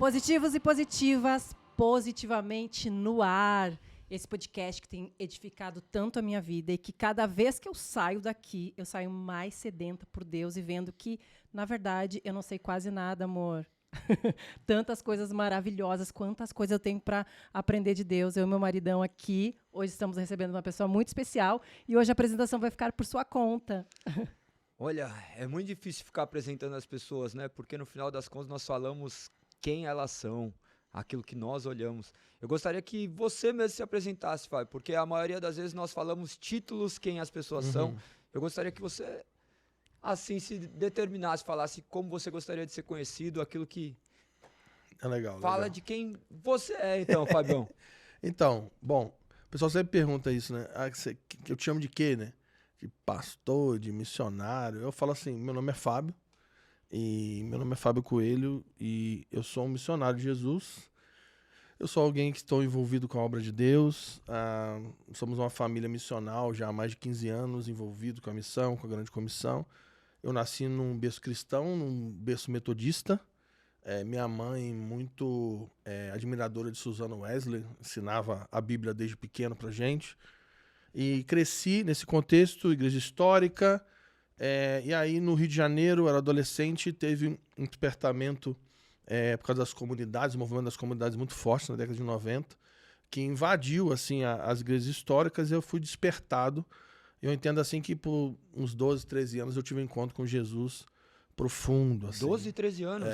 Positivos e positivas, positivamente no ar. Esse podcast que tem edificado tanto a minha vida e que cada vez que eu saio daqui, eu saio mais sedenta por Deus e vendo que, na verdade, eu não sei quase nada, amor. Tantas coisas maravilhosas, quantas coisas eu tenho para aprender de Deus. Eu e meu maridão aqui, hoje estamos recebendo uma pessoa muito especial e hoje a apresentação vai ficar por sua conta. Olha, é muito difícil ficar apresentando as pessoas, né? Porque no final das contas nós falamos quem elas são, aquilo que nós olhamos. Eu gostaria que você mesmo se apresentasse, Fábio, porque a maioria das vezes nós falamos títulos, quem as pessoas são. Eu gostaria que você, assim, se determinasse, falasse como você gostaria de ser conhecido, aquilo que fala de quem você é, então, Fabião. Então, bom, o pessoal sempre pergunta isso, né? Eu te chamo de quê, né? De pastor, de missionário. Eu falo assim, meu nome é Fábio, e meu nome é Fábio Coelho, e eu sou um missionário de Jesus. Eu sou alguém que estou envolvido com a obra de Deus. Somos uma família missional já há mais de 15 anos, envolvido com a missão, com a grande comissão. Eu nasci num berço cristão, num berço metodista. Minha mãe, muito admiradora de Susana Wesley, ensinava a Bíblia desde pequeno pra gente. E cresci nesse contexto, igreja histórica. E aí, no Rio de Janeiro, eu era adolescente, teve um despertamento por causa das comunidades, o movimento das comunidades muito forte na década de 90, que invadiu assim, as igrejas históricas, e eu fui despertado. Eu entendo assim que por uns 12, 13 anos eu tive um encontro com Jesus profundo. Assim. 12, 13 anos?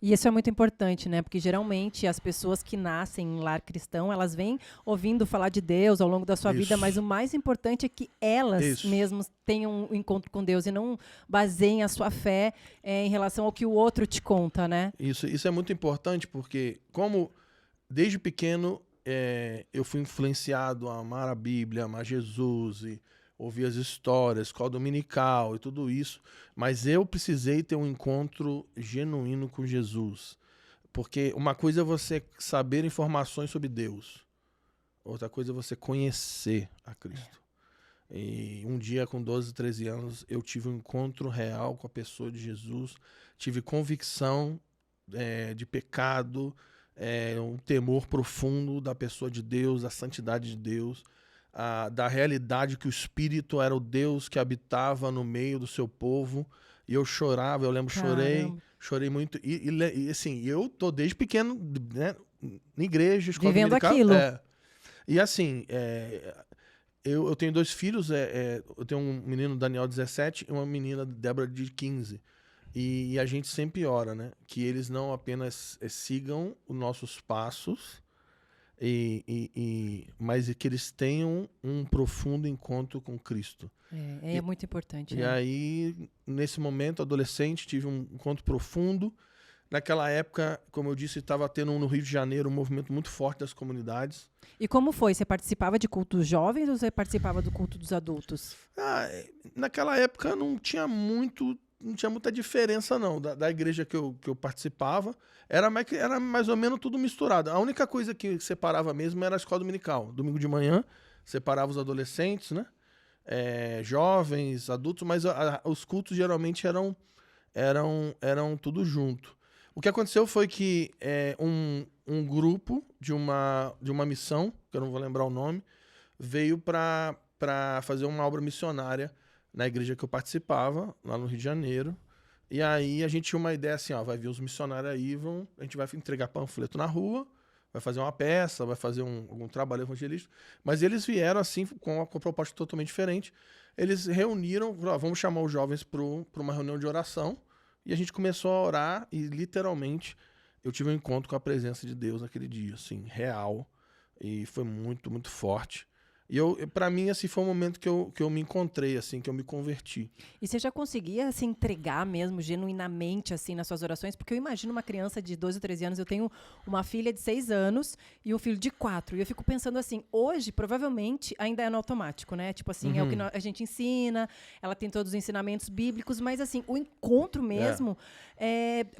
E isso é muito importante, né? Porque geralmente as pessoas que nascem em lar cristão, elas vêm ouvindo falar de Deus ao longo da sua vida, mas o mais importante é que elas mesmas tenham um encontro com Deus e não baseiem a sua fé em relação ao que o outro te conta, né? Isso é muito importante porque, como desde pequeno eu fui influenciado a amar a Bíblia, amar Jesus e ouvir as histórias, escola dominical e tudo isso, mas eu precisei ter um encontro genuíno com Jesus. Porque uma coisa é você saber informações sobre Deus, outra coisa é você conhecer a Cristo. E um dia, com 12, 13 anos, eu tive um encontro real com a pessoa de Jesus, tive convicção de pecado, um temor profundo da pessoa de Deus, da santidade de Deus, da realidade que o Espírito era o Deus que habitava no meio do seu povo. E eu chorava, eu lembro, chorei muito. E assim, eu tô desde pequeno, né, na igreja, escola vivendo dominical. Aquilo. E assim, eu tenho 2 filhos, eu tenho um menino, Daniel, 17, e uma menina, Débora, de 15. E a gente sempre ora, né, que eles não apenas sigam os nossos passos, mas que eles tenham um profundo encontro com Cristo. É muito importante. E aí, nesse momento, adolescente, tive um encontro profundo. Naquela época, como eu disse, estava tendo no Rio de Janeiro um movimento muito forte das comunidades. E como foi? Você participava de cultos jovens ou você participava do culto dos adultos? Naquela época não tinha muita diferença não da igreja que eu participava. Era mais ou menos tudo misturado. A única coisa que separava mesmo era a escola dominical. Domingo de manhã separava os adolescentes, né? Jovens, adultos, mas os cultos geralmente eram tudo junto. O que aconteceu foi que um grupo de uma missão, que eu não vou lembrar o nome, veio para fazer uma obra missionária na igreja que eu participava, lá no Rio de Janeiro. E aí a gente tinha uma ideia assim, vai vir os missionários aí, a gente vai entregar panfleto na rua, vai fazer uma peça, vai fazer algum trabalho evangelístico. Mas eles vieram assim, com uma proposta totalmente diferente. Eles reuniram, vamos chamar os jovens para uma reunião de oração. E a gente começou a orar e, literalmente, eu tive um encontro com a presença de Deus naquele dia, assim, real. E foi muito, muito forte. E para mim, assim, foi um momento que eu me encontrei, assim, que eu me converti. E você já conseguia se entregar mesmo, genuinamente, assim, nas suas orações? Porque eu imagino uma criança de 12 ou 13 anos, eu tenho uma filha de 6 anos e um filho de 4. E eu fico pensando assim, hoje, provavelmente, ainda é no automático, né? Tipo assim, é o que a gente ensina, ela tem todos os ensinamentos bíblicos, mas assim, o encontro mesmo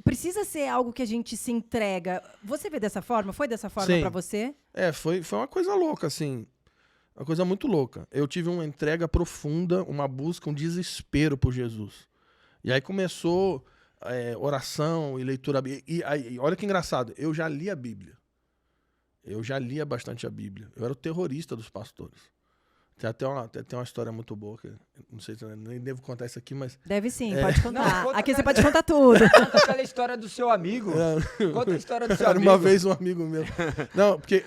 precisa ser algo que a gente se entrega. Você vê dessa forma? Foi dessa forma para você? Foi uma coisa louca, assim. Uma coisa muito louca. Eu tive uma entrega profunda, uma busca, um desespero por Jesus. E aí começou oração e leitura bíblica. E olha que engraçado, eu já li a Bíblia. Eu já lia bastante a Bíblia. Eu era o terrorista dos pastores. Tem uma história muito boa, que não sei se eu nem devo contar isso aqui, mas... Deve sim, pode contar. Não, conta Aqui você pode contar tudo. Conta aquela história do seu amigo. Conta a história do seu Era amigo. uma vez um amigo meu. Não, porque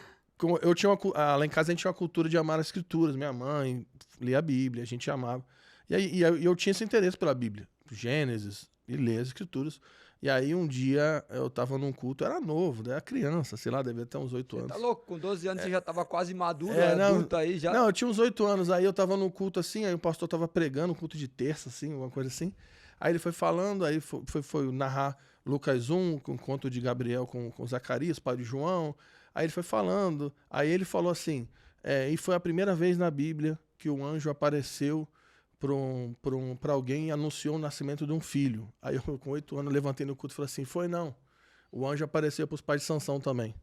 eu tinha lá em casa a gente tinha uma cultura de amar as escrituras. Minha mãe lia a Bíblia, a gente amava. E eu tinha esse interesse pela Bíblia, Gênesis, e ler as escrituras. E aí um dia eu tava num culto, eu era novo, era criança, sei lá, devia ter uns 8 anos. Tá louco? Com 12 anos você já tava quase maduro, não, adulto aí já. Não, eu tinha uns 8 anos, aí eu tava num culto assim, aí o pastor tava pregando, um culto de terça, assim, uma coisa assim. Aí ele foi falando, aí foi narrar Lucas 1, com o conto de Gabriel com Zacarias, pai de João. Aí ele foi falando, aí ele falou assim, e foi a primeira vez na Bíblia que um anjo apareceu para alguém e anunciou o nascimento de um filho. Aí eu, com 8 anos, levantei no culto e falei assim, foi não. O anjo apareceu para os pais de Sansão também.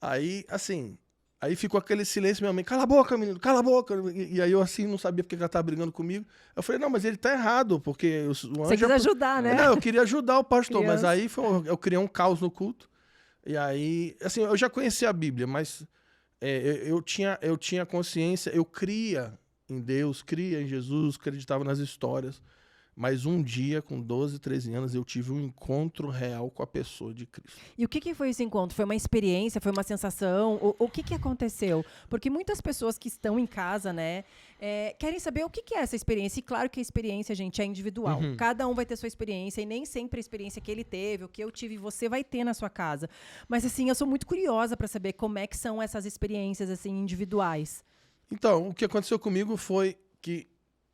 Aí, assim, aí ficou aquele silêncio, minha mãe, cala a boca, menino, cala a boca. E aí eu, assim, não sabia porque ela estava brigando comigo. Eu falei, não, mas ele tá errado, porque o anjo... Você quis ajudar, né? Não, eu queria ajudar o pastor, Criança. mas aí eu criei um caos no culto. E aí, assim, eu já conhecia a Bíblia, mas eu tinha consciência, eu cria em Deus, cria em Jesus, acreditava nas histórias. Mas um dia, com 12, 13 anos, eu tive um encontro real com a pessoa de Cristo. E o que foi esse encontro? Foi uma experiência? Foi uma sensação? O que aconteceu? Porque muitas pessoas que estão em casa, né, querem saber o que é essa experiência. E claro que a experiência, gente, é individual. Uhum. Cada um vai ter sua experiência e nem sempre a experiência que ele teve, o que eu tive, você vai ter na sua casa. Mas, assim, eu sou muito curiosa para saber como é que são essas experiências, assim, individuais. Então, o que aconteceu comigo foi que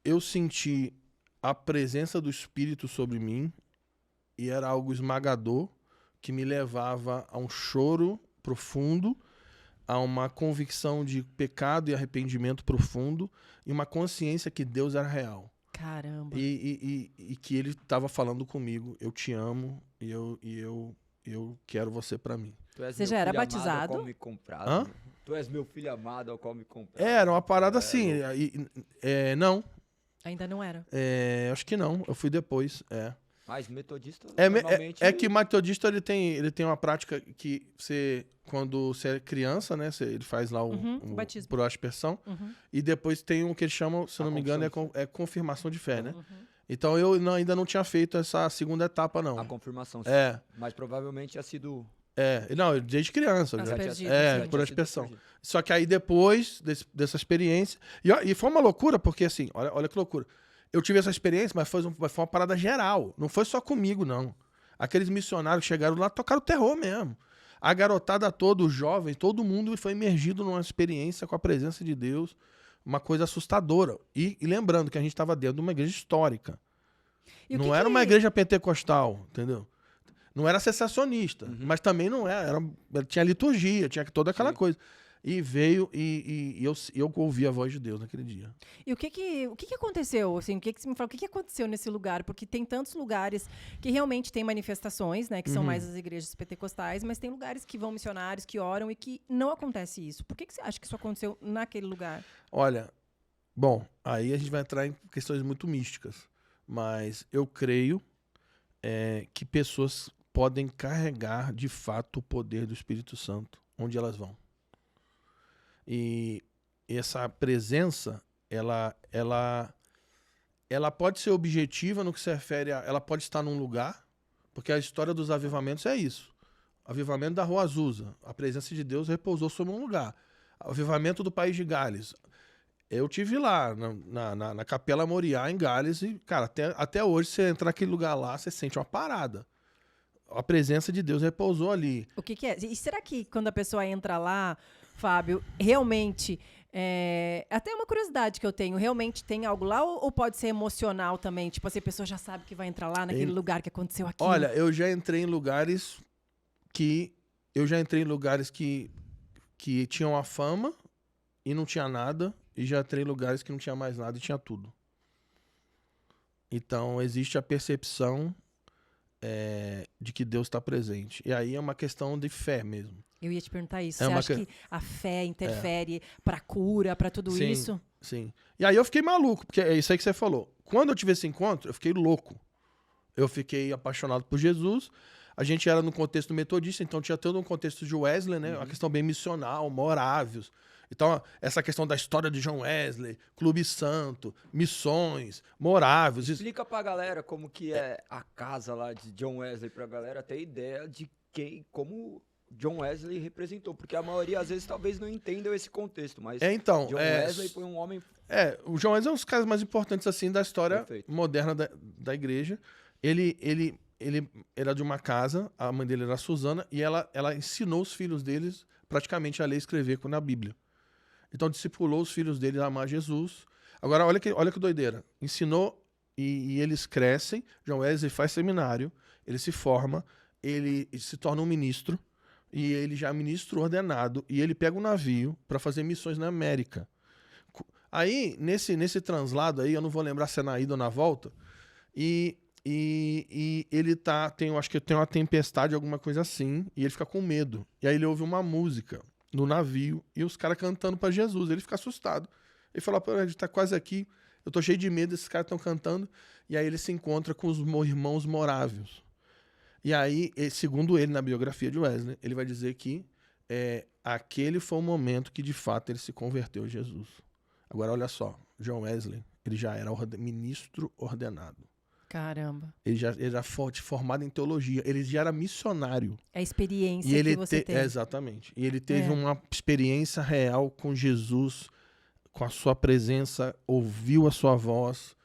eu senti a presença do Espírito sobre mim e era algo esmagador que me levava a um choro profundo, a uma convicção de pecado e arrependimento profundo e uma consciência que Deus era real. Caramba. E que Ele estava falando comigo, eu te amo e eu quero você para mim. Você já era batizado? Hã? Tu és meu filho amado, ao qual me comprado. Era uma parada assim, não, Ainda não era. acho que não, eu fui depois, Mas metodista, normalmente... É que metodista ele tem uma prática que quando você é criança, né, ele faz lá o batismo. por aspersão, e depois tem o que eles chamam, se eu não me engano, é confirmação de fé, né? Então eu ainda não tinha feito essa segunda etapa, não. A confirmação, sim. Mas provavelmente tinha sido... Não, desde criança. Aspergido, sim. Por aspersão. Só que aí depois dessa experiência... E foi uma loucura, porque assim, olha que loucura. Eu tive essa experiência, mas foi uma parada geral. Não foi só comigo, não. Aqueles missionários que chegaram lá tocaram terror mesmo. A garotada toda, os jovens, todo mundo foi imergido numa experiência com a presença de Deus. Uma coisa assustadora. E lembrando que a gente estava dentro de uma igreja histórica. Não era uma igreja pentecostal, entendeu? Não era sensacionista, mas também não era tinha liturgia, tinha toda aquela coisa. E veio e eu ouvi a voz de Deus naquele dia. E o que aconteceu? Assim, você me fala, o que aconteceu nesse lugar? Porque tem tantos lugares que realmente tem manifestações, né? Que são mais as igrejas pentecostais, mas tem lugares que vão missionários, que oram e que não acontece isso. Por que você acha que isso aconteceu naquele lugar? Olha, bom, aí a gente vai entrar em questões muito místicas. Mas eu creio que pessoas podem carregar, de fato, o poder do Espírito Santo onde elas vão. E essa presença, ela pode ser objetiva no que se refere a... Ela pode estar num lugar, porque a história dos avivamentos é isso. O avivamento da Rua Azusa, a presença de Deus repousou sobre um lugar. O avivamento do País de Gales. Eu tive lá, na Capela Moriá, em Gales, e, cara, até hoje, você entra naquele lugar lá, você sente uma parada. A presença de Deus repousou ali. O que é? E será que quando a pessoa entra lá, Fábio, realmente... até uma curiosidade que eu tenho, realmente tem algo lá ou pode ser emocional também? Tipo assim, a pessoa já sabe que vai entrar lá naquele lugar que aconteceu aqui. Olha, eu já entrei em lugares que tinham a fama e não tinha nada, e já entrei em lugares que não tinha mais nada e tinha tudo. Então, existe a percepção de que Deus está presente. E aí é uma questão de fé mesmo. Eu ia te perguntar isso. Você acha que a fé interfere para cura, para tudo isso? Sim. E aí eu fiquei maluco, porque é isso aí que você falou. Quando eu tive esse encontro, eu fiquei louco. eu fiquei apaixonado por Jesus. A gente era no contexto metodista, então tinha todo um contexto de Wesley, né? Uma questão bem missional, morávios. Então, essa questão da história de John Wesley, Clube Santo, missões, morávios. Explica pra galera como que é a casa lá de John Wesley, pra galera ter ideia de como John Wesley representou. Porque a maioria, às vezes, talvez não entendam esse contexto, mas Então, John Wesley foi um homem... o John Wesley é um dos caras mais importantes, assim, da história Perfeito. moderna da igreja. Ele era de uma casa, a mãe dele era a Susana, e ela ensinou os filhos deles praticamente a ler e escrever na Bíblia. Então, discipulou os filhos dele a amar Jesus. Agora, olha que doideira. Ensinou e eles crescem. John Wesley faz seminário, ele se forma, ele se torna um ministro, e ele já é ministro ordenado, e ele pega um navio para fazer missões na América. Aí, nesse translado aí, eu não vou lembrar se é na ida ou na volta, e ele acho que tem uma tempestade, alguma coisa assim, e ele fica com medo. E aí ele ouve uma música no navio e os caras cantando pra Jesus. Ele fica assustado. Ele fala, pô, a gente tá quase aqui, eu tô cheio de medo, esses caras estão cantando. E aí ele se encontra com os irmãos morávios. E aí, segundo ele, na biografia de Wesley, ele vai dizer que aquele foi o momento que, de fato, ele se converteu a Jesus. Agora, olha só, John Wesley, ele já era ministro ordenado. Caramba. Ele já era formado em teologia. Ele já era missionário. É a experiência que você tem. Exatamente. E ele teve uma experiência real com Jesus, com a sua presença, ouviu a sua voz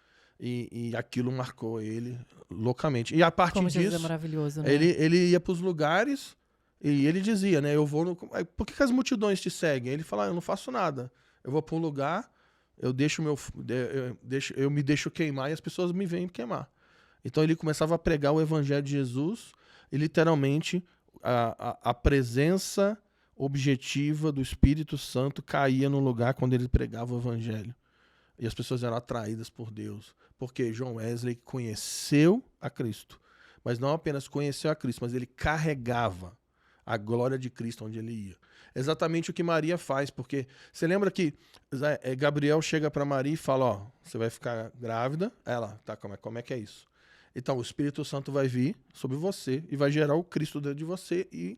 e aquilo marcou ele loucamente. E a partir Como disso, Jesus é maravilhoso, né? ele ia para os lugares e ele dizia, né? Eu vou no... Por que as multidões te seguem? Ele fala, eu não faço nada. Eu vou para um lugar, eu me deixo queimar e as pessoas me vêm queimar. Então ele começava a pregar o evangelho de Jesus e literalmente a presença objetiva do Espírito Santo caía no lugar quando ele pregava o evangelho. E as pessoas eram atraídas por Deus. Porque John Wesley conheceu a Cristo. Mas não apenas conheceu a Cristo, mas ele carregava a glória de Cristo onde ele ia. Exatamente o que Maria faz, porque você lembra que Gabriel chega para Maria e fala, ó, você vai ficar grávida. Ela, tá, como é que é isso? Então, o Espírito Santo vai vir sobre você e vai gerar o Cristo dentro de você. E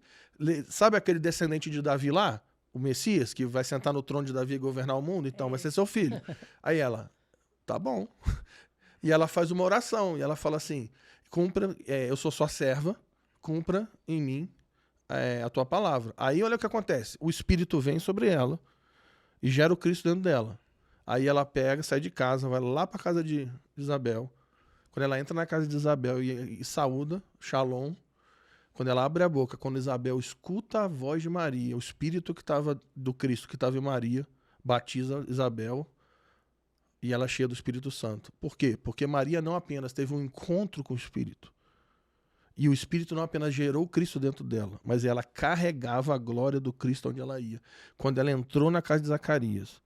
sabe aquele descendente de Davi lá? O Messias, que vai sentar no trono de Davi e governar o mundo? Então, vai ser seu filho. Aí ela, tá bom. E ela faz uma oração. E ela fala assim, eu sou sua serva, cumpra em mim a tua palavra. Aí, olha o que acontece. O Espírito vem sobre ela e gera o Cristo dentro dela. Aí ela pega, sai de casa, vai lá para casa de Isabel. Quando ela entra na casa de Isabel e saúda, Shalom, quando ela abre a boca, quando Isabel escuta a voz de Maria, o Espírito do Cristo que estava em Maria, batiza Isabel e ela é cheia do Espírito Santo. Por quê? Porque Maria não apenas teve um encontro com o Espírito, e o Espírito não apenas gerou o Cristo dentro dela, mas ela carregava a glória do Cristo onde ela ia. Quando ela entrou na casa de Zacarias,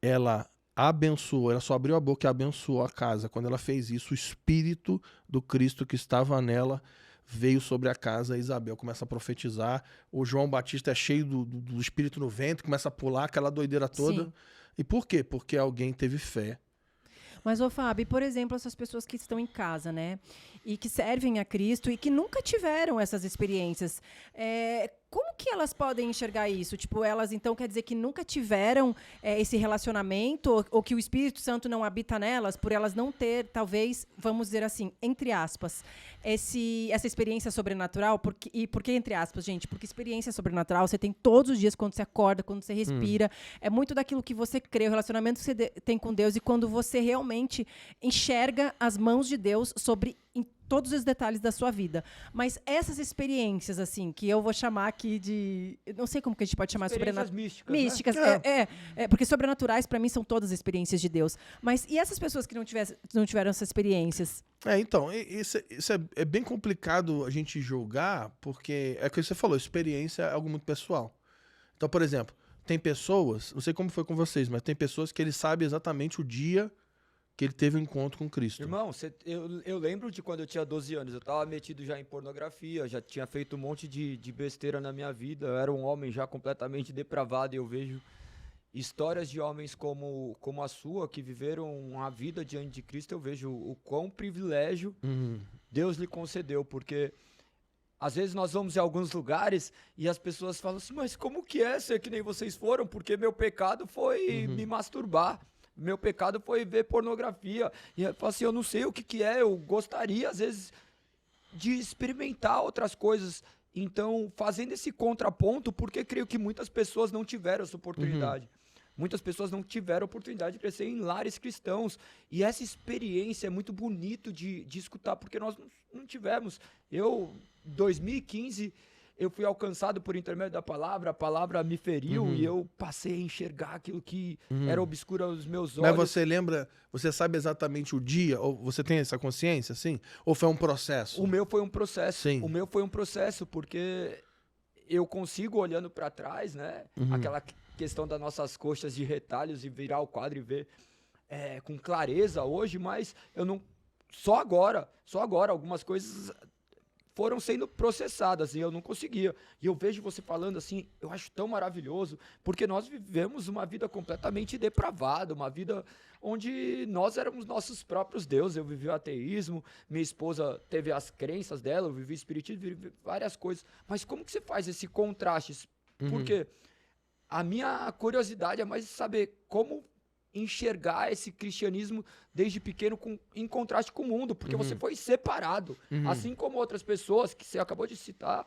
ela abençoou, ela só abriu a boca e abençoou a casa. Quando ela fez isso, o Espírito do Cristo que estava nela veio sobre a casa. Isabel começa a profetizar. O João Batista é cheio do Espírito no ventre, começa a pular aquela doideira toda. Sim. E por quê? Porque alguém teve fé. Mas, ô Fábio, por exemplo, essas pessoas que estão em casa, né? E que servem a Cristo e que nunca tiveram essas experiências. Como que elas podem enxergar isso? Tipo, elas, então, quer dizer que nunca tiveram esse relacionamento ou que o Espírito Santo não habita nelas por elas não ter, talvez, vamos dizer assim, entre aspas, essa experiência sobrenatural? E por que entre aspas, gente? Porque experiência sobrenatural você tem todos os dias quando você acorda, quando você respira. É muito daquilo que você crê, o relacionamento que você tem com Deus e quando você realmente enxerga as mãos de Deus em todos os detalhes da sua vida. Mas essas experiências, assim, que eu vou chamar aqui de... Não sei como que a gente pode chamar sobrenaturais. Místicas, né? Porque sobrenaturais, para mim, são todas experiências de Deus. Mas e essas pessoas que não tiveram essas experiências? Então, isso é bem complicado a gente julgar, porque é o que você falou, experiência é algo muito pessoal. Então, por exemplo, tem pessoas, não sei como foi com vocês, mas tem pessoas que ele sabe exatamente o dia que ele teve um encontro com Cristo. Irmão, eu lembro de quando eu tinha 12 anos, eu tava metido já em pornografia, já tinha feito um monte de besteira na minha vida, eu era um homem já completamente depravado e eu vejo histórias de homens como a sua, que viveram a vida diante de Cristo, eu vejo o quão privilégio Deus lhe concedeu, porque às vezes nós vamos em alguns lugares e as pessoas falam assim, mas como que é ser que nem vocês foram? Porque meu pecado foi me masturbar. Meu pecado foi ver pornografia. E eu falo assim, eu não sei o que que é, eu gostaria às vezes de experimentar outras coisas. Então, fazendo esse contraponto, porque creio que muitas pessoas não tiveram essa oportunidade. Muitas pessoas não tiveram a oportunidade de crescer em lares cristãos. E essa experiência é muito bonito de escutar, porque nós não tivemos. Eu, 2015, eu fui alcançado por intermédio da palavra, a palavra me feriu e eu passei a enxergar aquilo que era obscuro aos meus olhos. Mas você lembra, você sabe exatamente o dia? Ou você tem essa consciência, assim? Ou foi um processo? O meu foi um processo. Sim. O meu foi um processo, porque eu consigo, olhando para trás, né? Aquela questão das nossas coxas de retalhos e virar o quadro e ver com clareza hoje, mas eu não... Só agora, algumas coisas foram sendo processadas e eu não conseguia. E eu vejo você falando assim, eu acho tão maravilhoso, porque nós vivemos uma vida completamente depravada, uma vida onde nós éramos nossos próprios deuses. Eu vivi o ateísmo, minha esposa teve as crenças dela, eu vivi espiritismo, vivi várias coisas. Mas como que você faz esse contraste? Porque a minha curiosidade é mais saber como enxergar esse cristianismo desde pequeno em contraste com o mundo, porque você foi separado, assim como outras pessoas que você acabou de citar,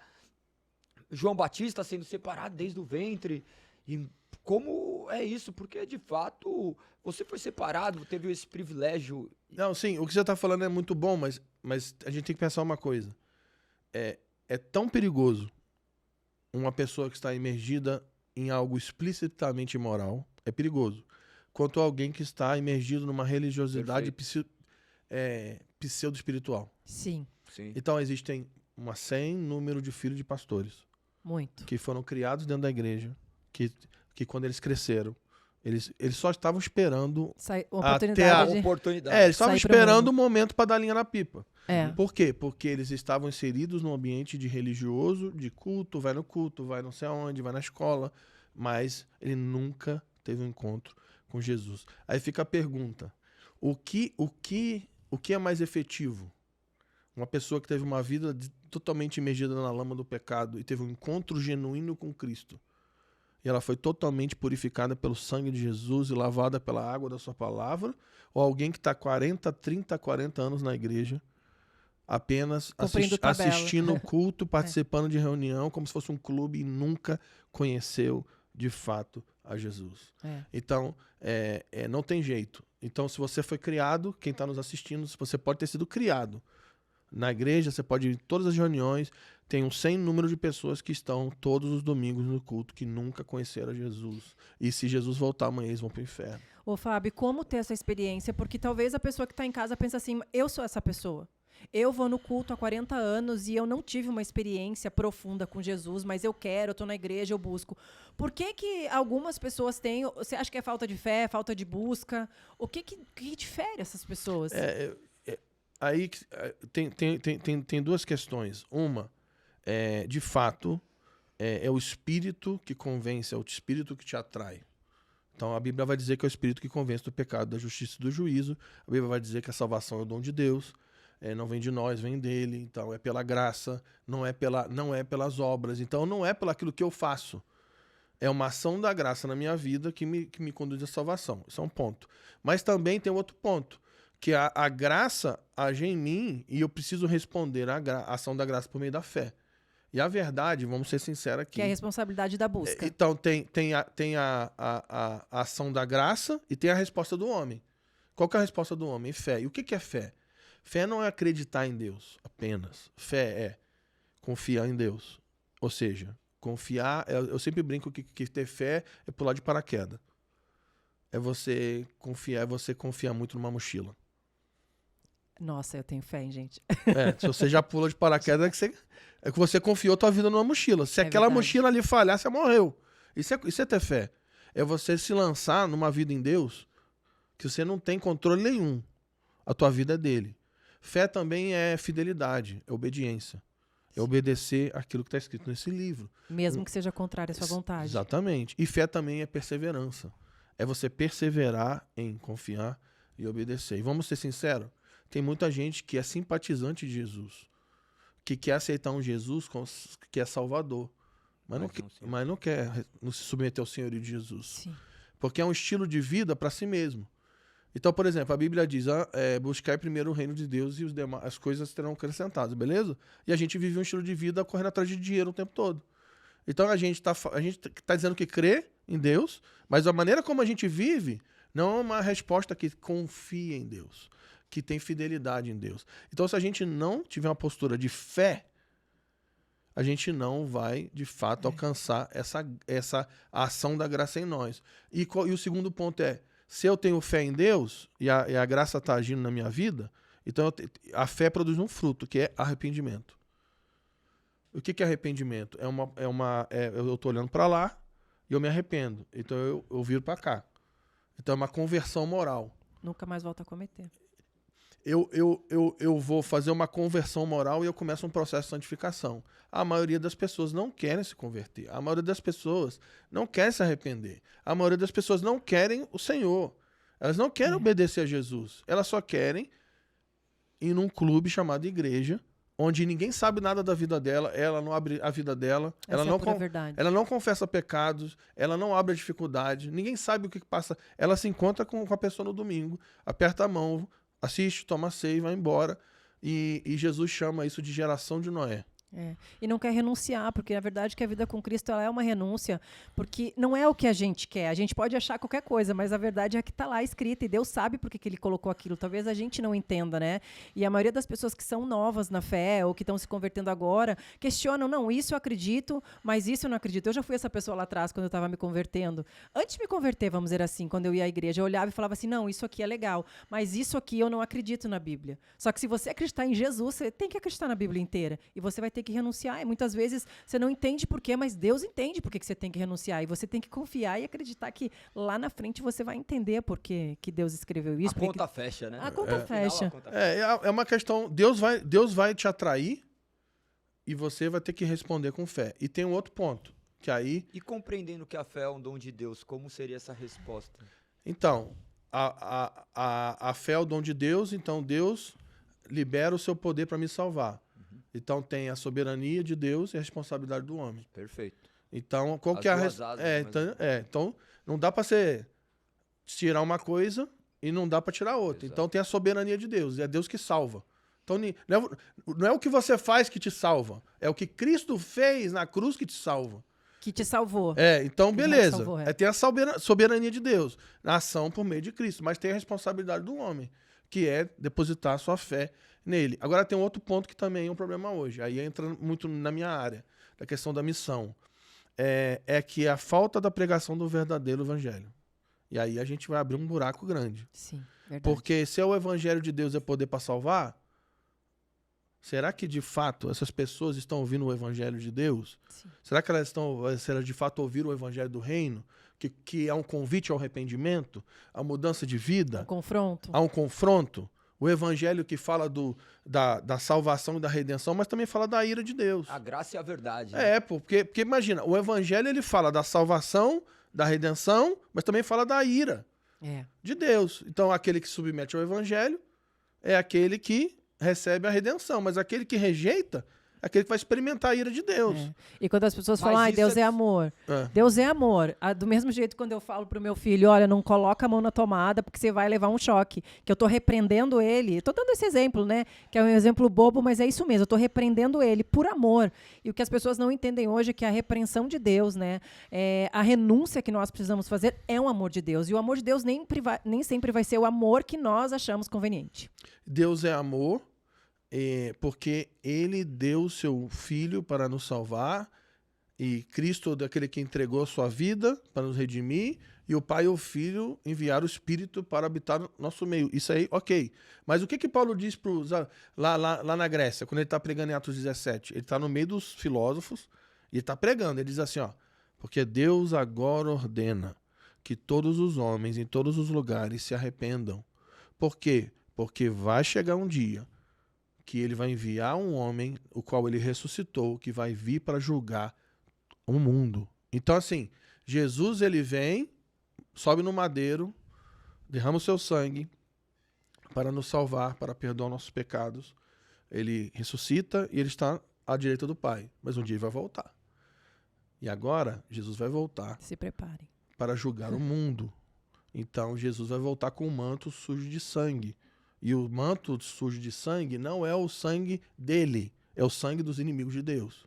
João Batista sendo separado desde o ventre, e como é isso? Porque de fato você foi separado, teve esse privilégio. Não, sim, o que você está falando é muito bom, mas a gente tem que pensar uma coisa, é tão perigoso uma pessoa que está imergida em algo explicitamente imoral, é perigoso, quanto alguém que está imergido numa religiosidade pseudo-espiritual. Sim. Então, existem uma 100 número de filhos de pastores. Muito. Que foram criados dentro da igreja, que quando eles cresceram, eles só estavam esperando oportunidade. Eles estavam esperando o momento para dar linha na pipa. Por quê? Porque eles estavam inseridos num ambiente de religioso, de culto, vai no culto, vai não sei aonde, vai na escola, mas ele nunca teve um encontro com Jesus. Aí fica a pergunta, o que é mais efetivo? Uma pessoa que teve uma vida totalmente imergida na lama do pecado e teve um encontro genuíno com Cristo, e ela foi totalmente purificada pelo sangue de Jesus e lavada pela água da sua palavra, ou alguém que está 40 anos na igreja, apenas assistindo o culto, participando de reunião, como se fosse um clube e nunca conheceu de fato a Jesus. Então, não tem jeito. Então, se você foi criado, quem está nos assistindo, você pode ter sido criado na igreja, você pode ir em todas as reuniões, tem um 100 número de pessoas que estão todos os domingos no culto, que nunca conheceram Jesus. E se Jesus voltar amanhã, eles vão para o inferno. Ô, Fábio, como ter essa experiência? Porque talvez a pessoa que está em casa pense assim, eu sou essa pessoa. Eu vou no culto há 40 anos e eu não tive uma experiência profunda com Jesus, mas eu quero, eu estou na igreja, eu busco. Por que algumas pessoas têm... Você acha que é falta de fé, falta de busca? O que difere essas pessoas? Aí tem duas questões. Uma, de fato, é o espírito que convence, é o espírito que te atrai. Então a Bíblia vai dizer que é o espírito que convence do pecado, da justiça e do juízo. A Bíblia vai dizer que a salvação é o dom de Deus. Não vem de nós, vem dele. Então é pela graça, não é pelas obras. Então não é pelo aquilo que eu faço. É uma ação da graça na minha vida que me conduz à salvação. Isso é um ponto. Mas também tem outro ponto, que a graça age em mim e eu preciso responder à ação da graça por meio da fé. E a verdade, vamos ser sinceros aqui... Que é a responsabilidade da busca. Então tem a ação da graça e tem a resposta do homem. Qual que é a resposta do homem? Fé. E o que é fé? Fé não é acreditar em Deus apenas. Fé é confiar em Deus. Ou seja, confiar... Eu sempre brinco que ter fé é pular de paraquedas. É você confiar muito numa mochila. Nossa, eu tenho fé, hein, gente? Se você já pula de paraquedas, é que você confiou tua vida numa mochila. Se aquela mochila ali falhar, você morreu. Isso é ter fé. É você se lançar numa vida em Deus que você não tem controle nenhum. A tua vida é dele. Fé também é fidelidade, é obediência. É obedecer aquilo que está escrito nesse livro. Mesmo que seja contrário à sua vontade. Exatamente. E fé também é perseverança. É você perseverar em confiar e obedecer. E vamos ser sinceros, tem muita gente que é simpatizante de Jesus, que quer aceitar um Jesus que é Salvador, mas não quer não se submeter ao senhorio de Jesus. Sim. Porque é um estilo de vida para si mesmo. Então, por exemplo, a Bíblia diz, buscar primeiro o reino de Deus e as coisas serão acrescentadas, beleza? E a gente vive um estilo de vida correndo atrás de dinheiro o tempo todo. Então a gente tá dizendo que crê em Deus, mas a maneira como a gente vive não é uma resposta que confia em Deus, que tem fidelidade em Deus. Então, se a gente não tiver uma postura de fé, a gente não vai, de fato, alcançar essa ação da graça em nós. E o segundo ponto é, se eu tenho fé em Deus e a graça está agindo na minha vida, então a fé produz um fruto, que é arrependimento. O que é arrependimento? Eu estou olhando para lá e eu me arrependo. Então eu viro para cá. Então é uma conversão moral. Nunca mais volta a cometer. Eu vou fazer uma conversão moral e eu começo um processo de santificação. A maioria das pessoas não querem se converter. A maioria das pessoas não quer se arrepender. A maioria das pessoas não querem o Senhor. Elas não querem obedecer a Jesus. Elas só querem ir num clube chamado igreja, onde ninguém sabe nada da vida dela, ela não abre a vida dela, ela não confessa pecados, ela não abre a dificuldade, ninguém sabe o que passa. Ela se encontra com a pessoa no domingo, aperta a mão, assiste, toma ceia e vai embora. E Jesus chama isso de geração de Noé. E não quer renunciar, porque na verdade que a vida com Cristo ela é uma renúncia, porque não é o que a gente quer. A gente pode achar qualquer coisa, mas a verdade é que está lá escrita e Deus sabe por que ele colocou aquilo. Talvez a gente não entenda, né? E a maioria das pessoas que são novas na fé ou que estão se convertendo agora questionam, não, isso eu acredito, mas isso eu não acredito. Eu já fui essa pessoa lá atrás quando eu estava me convertendo. Antes de me converter, vamos dizer assim, quando eu ia à igreja, eu olhava e falava assim, não, isso aqui é legal, mas isso aqui eu não acredito na Bíblia. Só que se você acreditar em Jesus, você tem que acreditar na Bíblia inteira e você vai ter que renunciar. E muitas vezes você não entende por quê, mas Deus entende por que você tem que renunciar. E você tem que confiar e acreditar que lá na frente você vai entender por que Deus escreveu isso. A conta fecha, né? A conta fecha. É uma questão... Deus vai te atrair e você vai ter que responder com fé. E tem um outro ponto, que aí... E compreendendo que a fé é um dom de Deus, como seria essa resposta? Então, a fé é o dom de Deus, então Deus libera o seu poder para me salvar. Então tem a soberania de Deus e a responsabilidade do homem. Perfeito. Então, qual que é a então não dá para você tirar uma coisa e não dá para tirar outra. Exato. Então tem a soberania de Deus, é Deus que salva. Então não é o que você faz que te salva, é o que Cristo fez na cruz que te salva. Que te salvou. Então beleza. Salvou, Tem a soberania de Deus, na ação por meio de Cristo, mas tem a responsabilidade do homem, que é depositar a sua fé nele. Agora tem um outro ponto que também é um problema hoje. Aí entra muito na minha área, da questão da missão. É que a falta da pregação do verdadeiro evangelho. E aí a gente vai abrir um buraco grande. Sim, verdade. Porque se o evangelho de Deus é poder para salvar, será que de fato essas pessoas estão ouvindo o evangelho de Deus? Sim. Será que elas de fato ouviram o evangelho do reino? Que é um convite ao arrependimento, à mudança de vida? Há um confronto. O evangelho que fala da salvação e da redenção, mas também fala da ira de Deus. A graça e a verdade. Né? Porque imagina, o evangelho ele fala da salvação, da redenção, mas também fala da ira de Deus. Então aquele que submete ao evangelho é aquele que recebe a redenção, mas aquele que rejeita é aquele que vai experimentar a ira de Deus. E quando as pessoas falam, Deus é amor. Deus é amor. Do mesmo jeito quando eu falo pro meu filho, olha, não coloca a mão na tomada porque você vai levar um choque. Que eu tô repreendendo ele. Tô dando esse exemplo, né? Que é um exemplo bobo, mas é isso mesmo. Eu tô repreendendo ele por amor. E o que as pessoas não entendem hoje é que a repreensão de Deus, né? A renúncia que nós precisamos fazer é um amor de Deus. E o amor de Deus nem sempre vai ser o amor que nós achamos conveniente. Deus é amor. Porque ele deu o seu filho para nos salvar, e Cristo é daquele que entregou a sua vida para nos redimir, e o Pai e o Filho enviaram o Espírito para habitar no nosso meio. Isso aí, ok. Mas o que Paulo diz lá na Grécia, quando ele está pregando em Atos 17? Ele está no meio dos filósofos e ele está pregando. Ele diz assim, porque Deus agora ordena que todos os homens em todos os lugares se arrependam. Por quê? Porque vai chegar um dia que ele vai enviar um homem, o qual ele ressuscitou, que vai vir para julgar o mundo. Então, assim, Jesus, ele vem, sobe no madeiro, derrama o seu sangue, para nos salvar, para perdoar nossos pecados. Ele ressuscita e ele está à direita do Pai. Mas um dia ele vai voltar. E agora, Jesus vai voltar Se preparem. para julgar o mundo. Então, Jesus vai voltar com um manto sujo de sangue. E o manto sujo de sangue não é o sangue dele, é o sangue dos inimigos de Deus.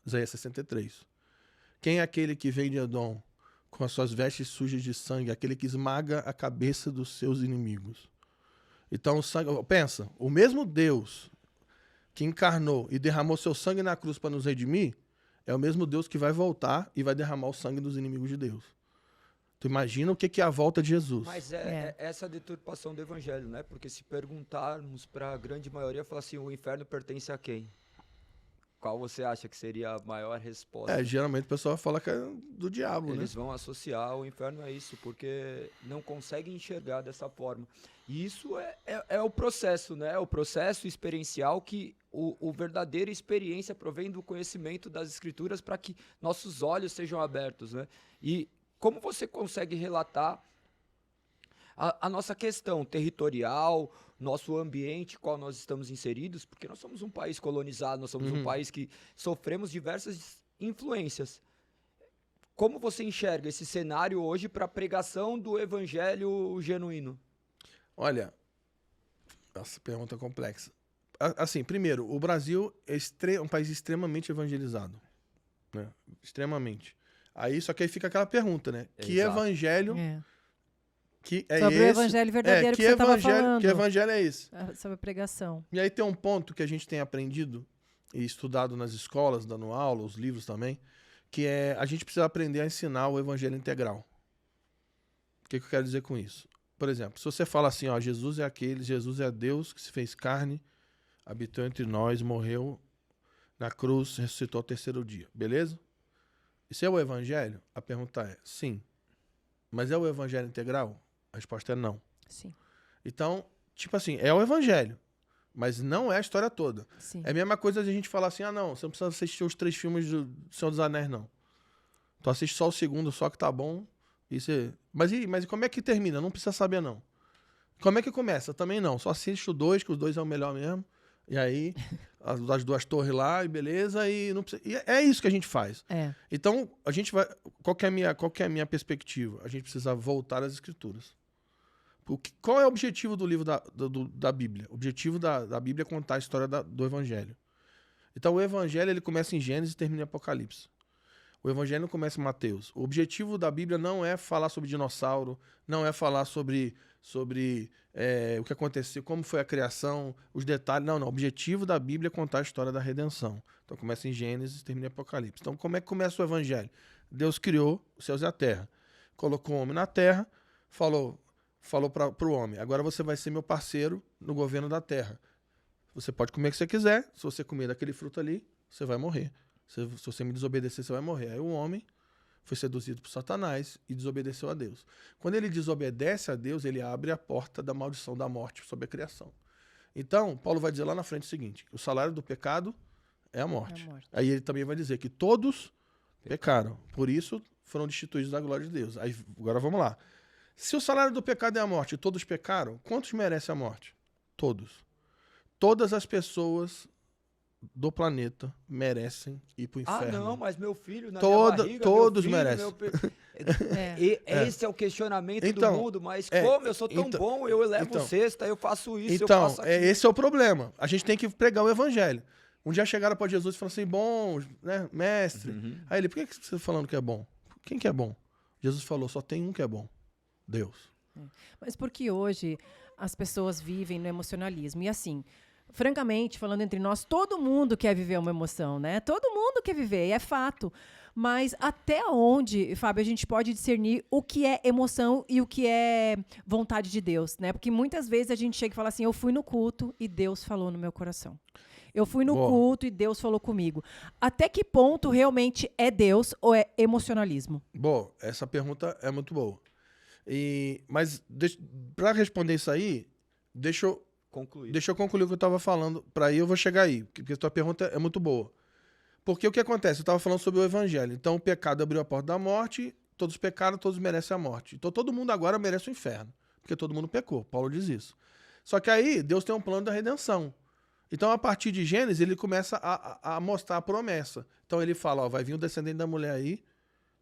Isaías 63. Quem é aquele que vem de Edom com as suas vestes sujas de sangue? Aquele que esmaga a cabeça dos seus inimigos. Então, o sangue, pensa, o mesmo Deus que encarnou e derramou seu sangue na cruz para nos redimir, é o mesmo Deus que vai voltar e vai derramar o sangue dos inimigos de Deus. Tu imagina o que é a volta de Jesus. Mas é essa deturpação do evangelho, né? Porque se perguntarmos para a grande maioria, falar assim, o inferno pertence a quem? Qual você acha que seria a maior resposta? Geralmente o pessoal fala que é do diabo, Eles né? vão associar o inferno a isso, porque não conseguem enxergar dessa forma. E isso é o processo, né? O processo experiencial que o verdadeira experiência provém do conhecimento das escrituras para que nossos olhos sejam abertos, né? E como você consegue relatar a nossa questão territorial, nosso ambiente, qual nós estamos inseridos, porque nós somos um país colonizado, nós somos um país que sofremos diversas influências. Como você enxerga esse cenário hoje para a pregação do evangelho genuíno? Olha, essa pergunta é complexa. Assim, primeiro, o Brasil é um país extremamente evangelizado, né? Extremamente. Aí, só que aí fica aquela pergunta, né? Que Exato. evangelho que é Sobre esse? o evangelho verdadeiro que você estava falando. Que evangelho é esse? Sobre a pregação. E aí tem um ponto que a gente tem aprendido e estudado nas escolas, dando aula, os livros também, que é a gente precisa aprender a ensinar o evangelho integral. O que eu quero dizer com isso? Por exemplo, se você fala assim, ó, Jesus é Deus que se fez carne, habitou entre nós, morreu na cruz, ressuscitou ao terceiro dia, beleza? Isso é o evangelho? A pergunta é sim. Mas é o evangelho integral? A resposta é não. Sim. Então, tipo assim, é o evangelho, mas não é a história toda. Sim. É a mesma coisa de a gente falar assim, não, você não precisa assistir os 3 filmes do Senhor dos Anéis, não. Tu assiste só o segundo, só que tá bom. Mas como é que termina? Não precisa saber, não. Como é que começa? Também não. Só assiste o 2, que os 2 é o melhor mesmo. E aí, as 2 torres lá, e beleza, e não precisa. E é isso que a gente faz. Então, a gente vai. Qual que é a minha perspectiva? A gente precisa voltar às escrituras. Qual é o objetivo do livro da Bíblia? O objetivo da Bíblia é contar a história do Evangelho. Então, o Evangelho ele começa em Gênesis e termina em Apocalipse. O Evangelho não começa em Mateus. O objetivo da Bíblia não é falar sobre dinossauro, não é falar sobre o que aconteceu, como foi a criação, os detalhes. Não. O objetivo da Bíblia é contar a história da redenção. Então, começa em Gênesis e termina em Apocalipse. Então, como é que começa o Evangelho? Deus criou os céus e a terra. Colocou o homem na terra, falou para o homem, agora você vai ser meu parceiro no governo da terra. Você pode comer o que você quiser, se você comer daquele fruto ali, você vai morrer. Se você me desobedecer, você vai morrer. Aí o homem foi seduzido por Satanás e desobedeceu a Deus. Quando ele desobedece a Deus, ele abre a porta da maldição da morte sobre a criação. Então, Paulo vai dizer lá na frente o seguinte, o salário do pecado é a morte. Aí ele também vai dizer que todos pecaram, por isso foram destituídos da glória de Deus. Aí, agora vamos lá. Se o salário do pecado é a morte e todos pecaram, quantos merecem a morte? Todos. Todas as pessoas do planeta merecem ir pro inferno. Ah, não, mas meu filho na minha barriga, todos meu filho, merecem. Esse é o questionamento do mundo, mas como eu sou tão bom, eu elevo cesta, eu faço isso, eu faço aquilo. Esse é o problema. A gente tem que pregar o evangelho. Um dia chegaram para Jesus e falaram assim, bom, né, mestre. Aí ele, por que você está falando que é bom? Quem que é bom? Jesus falou, só tem um que é bom. Deus. Mas porque hoje as pessoas vivem no emocionalismo. E assim, francamente, falando entre nós, todo mundo quer viver uma emoção, né? Todo mundo quer viver, e é fato. Mas até onde, Fábio, a gente pode discernir o que é emoção e o que é vontade de Deus, né? Porque muitas vezes a gente chega e fala assim, eu fui no culto e Deus falou no meu coração. Eu fui no culto e Deus falou comigo. Até que ponto realmente é Deus ou é emocionalismo? Bom, essa pergunta é muito boa. Mas para responder isso aí, deixa eu concluir o que eu estava falando. Para aí eu vou chegar aí, porque a tua pergunta é muito boa. Porque o que acontece? Eu estava falando sobre o evangelho. Então o pecado abriu a porta da morte, todos pecaram, todos merecem a morte. Então todo mundo agora merece o inferno, porque todo mundo pecou. Paulo diz isso. Só que aí Deus tem um plano da redenção. Então, a partir de Gênesis, ele começa a mostrar a promessa. Então, ele fala, ó, vai vir o descendente da mulher aí,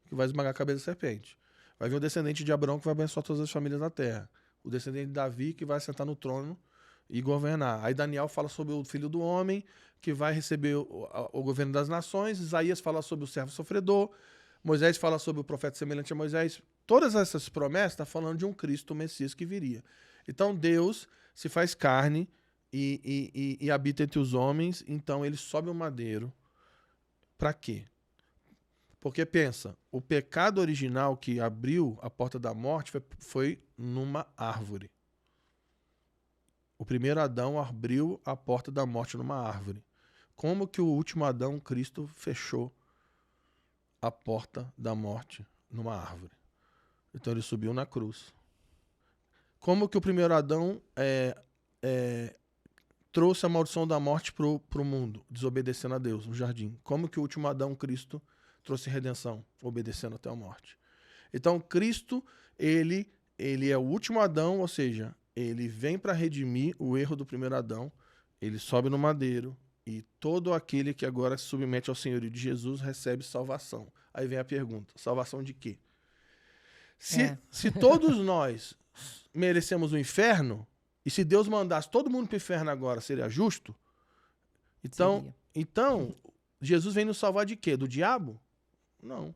que vai esmagar a cabeça da serpente. Vai vir o descendente de Abraão, que vai abençoar todas as famílias da terra. O descendente de Davi, que vai sentar no trono e governar. Aí Daniel fala sobre o filho do homem, que vai receber o governo das nações. Isaías fala sobre o servo sofredor. Moisés fala sobre o profeta semelhante a Moisés. Todas essas promessas estão falando de um Cristo, o Messias, que viria. Então, Deus se faz carne e habita entre os homens. Então, ele sobe o madeiro. Para quê? Porque pensa, o pecado original que abriu a porta da morte foi numa árvore. O primeiro Adão abriu a porta da morte numa árvore. Como que o último Adão, Cristo, fechou a porta da morte numa árvore? Então ele subiu na cruz. Como que o primeiro Adão trouxe a maldição da morte para o mundo, desobedecendo a Deus no jardim? Como que o último Adão, Cristo, trouxe redenção, obedecendo até a morte? Então Cristo, ele é o último Adão, ou seja, ele vem para redimir o erro do primeiro Adão, ele sobe no madeiro e todo aquele que agora se submete ao senhorio de Jesus recebe salvação. Aí vem a pergunta, salvação de quê? Se todos nós merecemos o inferno, e se Deus mandasse todo mundo para o inferno agora, seria justo? Então, Jesus vem nos salvar de quê? Do diabo? Não.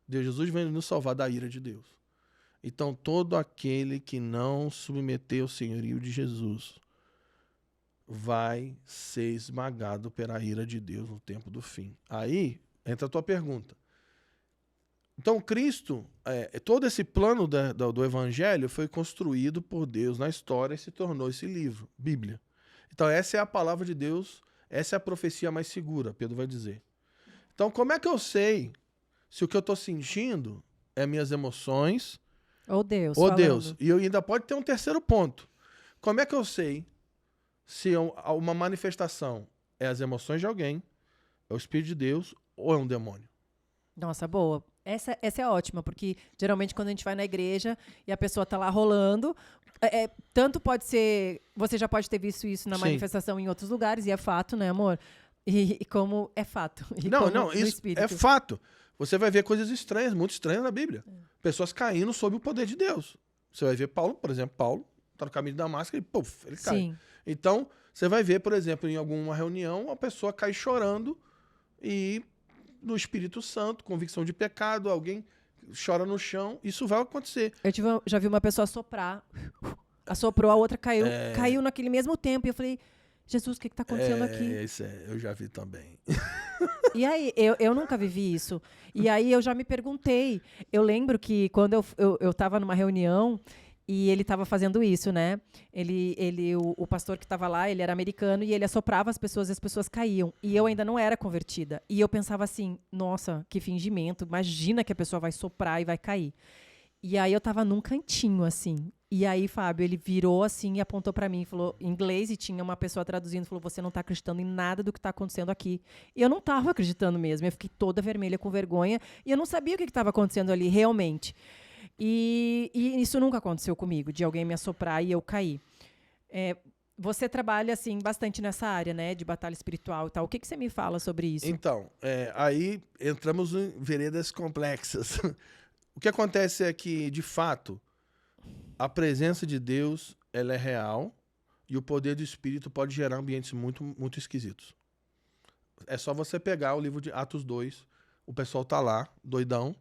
Jesus vem nos salvar da ira de Deus. Então, todo aquele que não submeter ao senhorio de Jesus vai ser esmagado pela ira de Deus no tempo do fim. Aí entra a tua pergunta. Então, Cristo, todo esse plano do Evangelho foi construído por Deus na história e se tornou esse livro, Bíblia. Então, essa é a palavra de Deus, essa é a profecia mais segura, Pedro vai dizer. Então, como é que eu sei se o que eu estou sentindo é minhas emoções ou Deus? E ainda pode ter um terceiro ponto. Como é que eu sei se uma manifestação é as emoções de alguém, é o Espírito de Deus ou é um demônio? Nossa, boa. Essa é ótima, porque geralmente quando a gente vai na igreja e a pessoa tá lá rolando, tanto pode ser... Você já pode ter visto isso na manifestação em outros lugares, e é fato, né, amor? E como é fato. Não, isso é fato. Você vai ver coisas estranhas, muito estranhas na Bíblia. Pessoas caindo sob o poder de Deus. Você vai ver Paulo, por exemplo, Paulo tá no caminho de Damasco e puf, ele cai. Sim. Então, você vai ver, por exemplo, em alguma reunião, a pessoa cai chorando e no Espírito Santo, convicção de pecado, alguém chora no chão, isso vai acontecer. Eu já vi uma pessoa assoprar, assoprou, a outra caiu naquele mesmo tempo, e eu falei, Jesus, o que está acontecendo aqui? Eu já vi também. E aí, eu nunca vivi isso. E aí eu já me perguntei, eu lembro que quando eu estava numa reunião, e ele estava fazendo isso, né? O pastor que estava lá, ele era americano e ele assoprava as pessoas e as pessoas caíam. E eu ainda não era convertida. E eu pensava assim, nossa, que fingimento. Imagina que a pessoa vai soprar e vai cair. E aí eu estava num cantinho, assim. E aí, Fábio, ele virou assim e apontou para mim, falou em inglês, e tinha uma pessoa traduzindo, falou, você não está acreditando em nada do que está acontecendo aqui. E eu não estava acreditando mesmo. Eu fiquei toda vermelha com vergonha e eu não sabia o que estava acontecendo ali realmente. E isso nunca aconteceu comigo, de alguém me assoprar e eu cair. Você trabalha assim bastante nessa área, né, de batalha espiritual e tal. O que você me fala sobre isso? Então, aí entramos em veredas complexas. O que acontece é que, de fato, a presença de Deus, ela é real e o poder do Espírito pode gerar ambientes muito, muito esquisitos. É só você pegar o livro de Atos 2, o pessoal tá lá, doidão,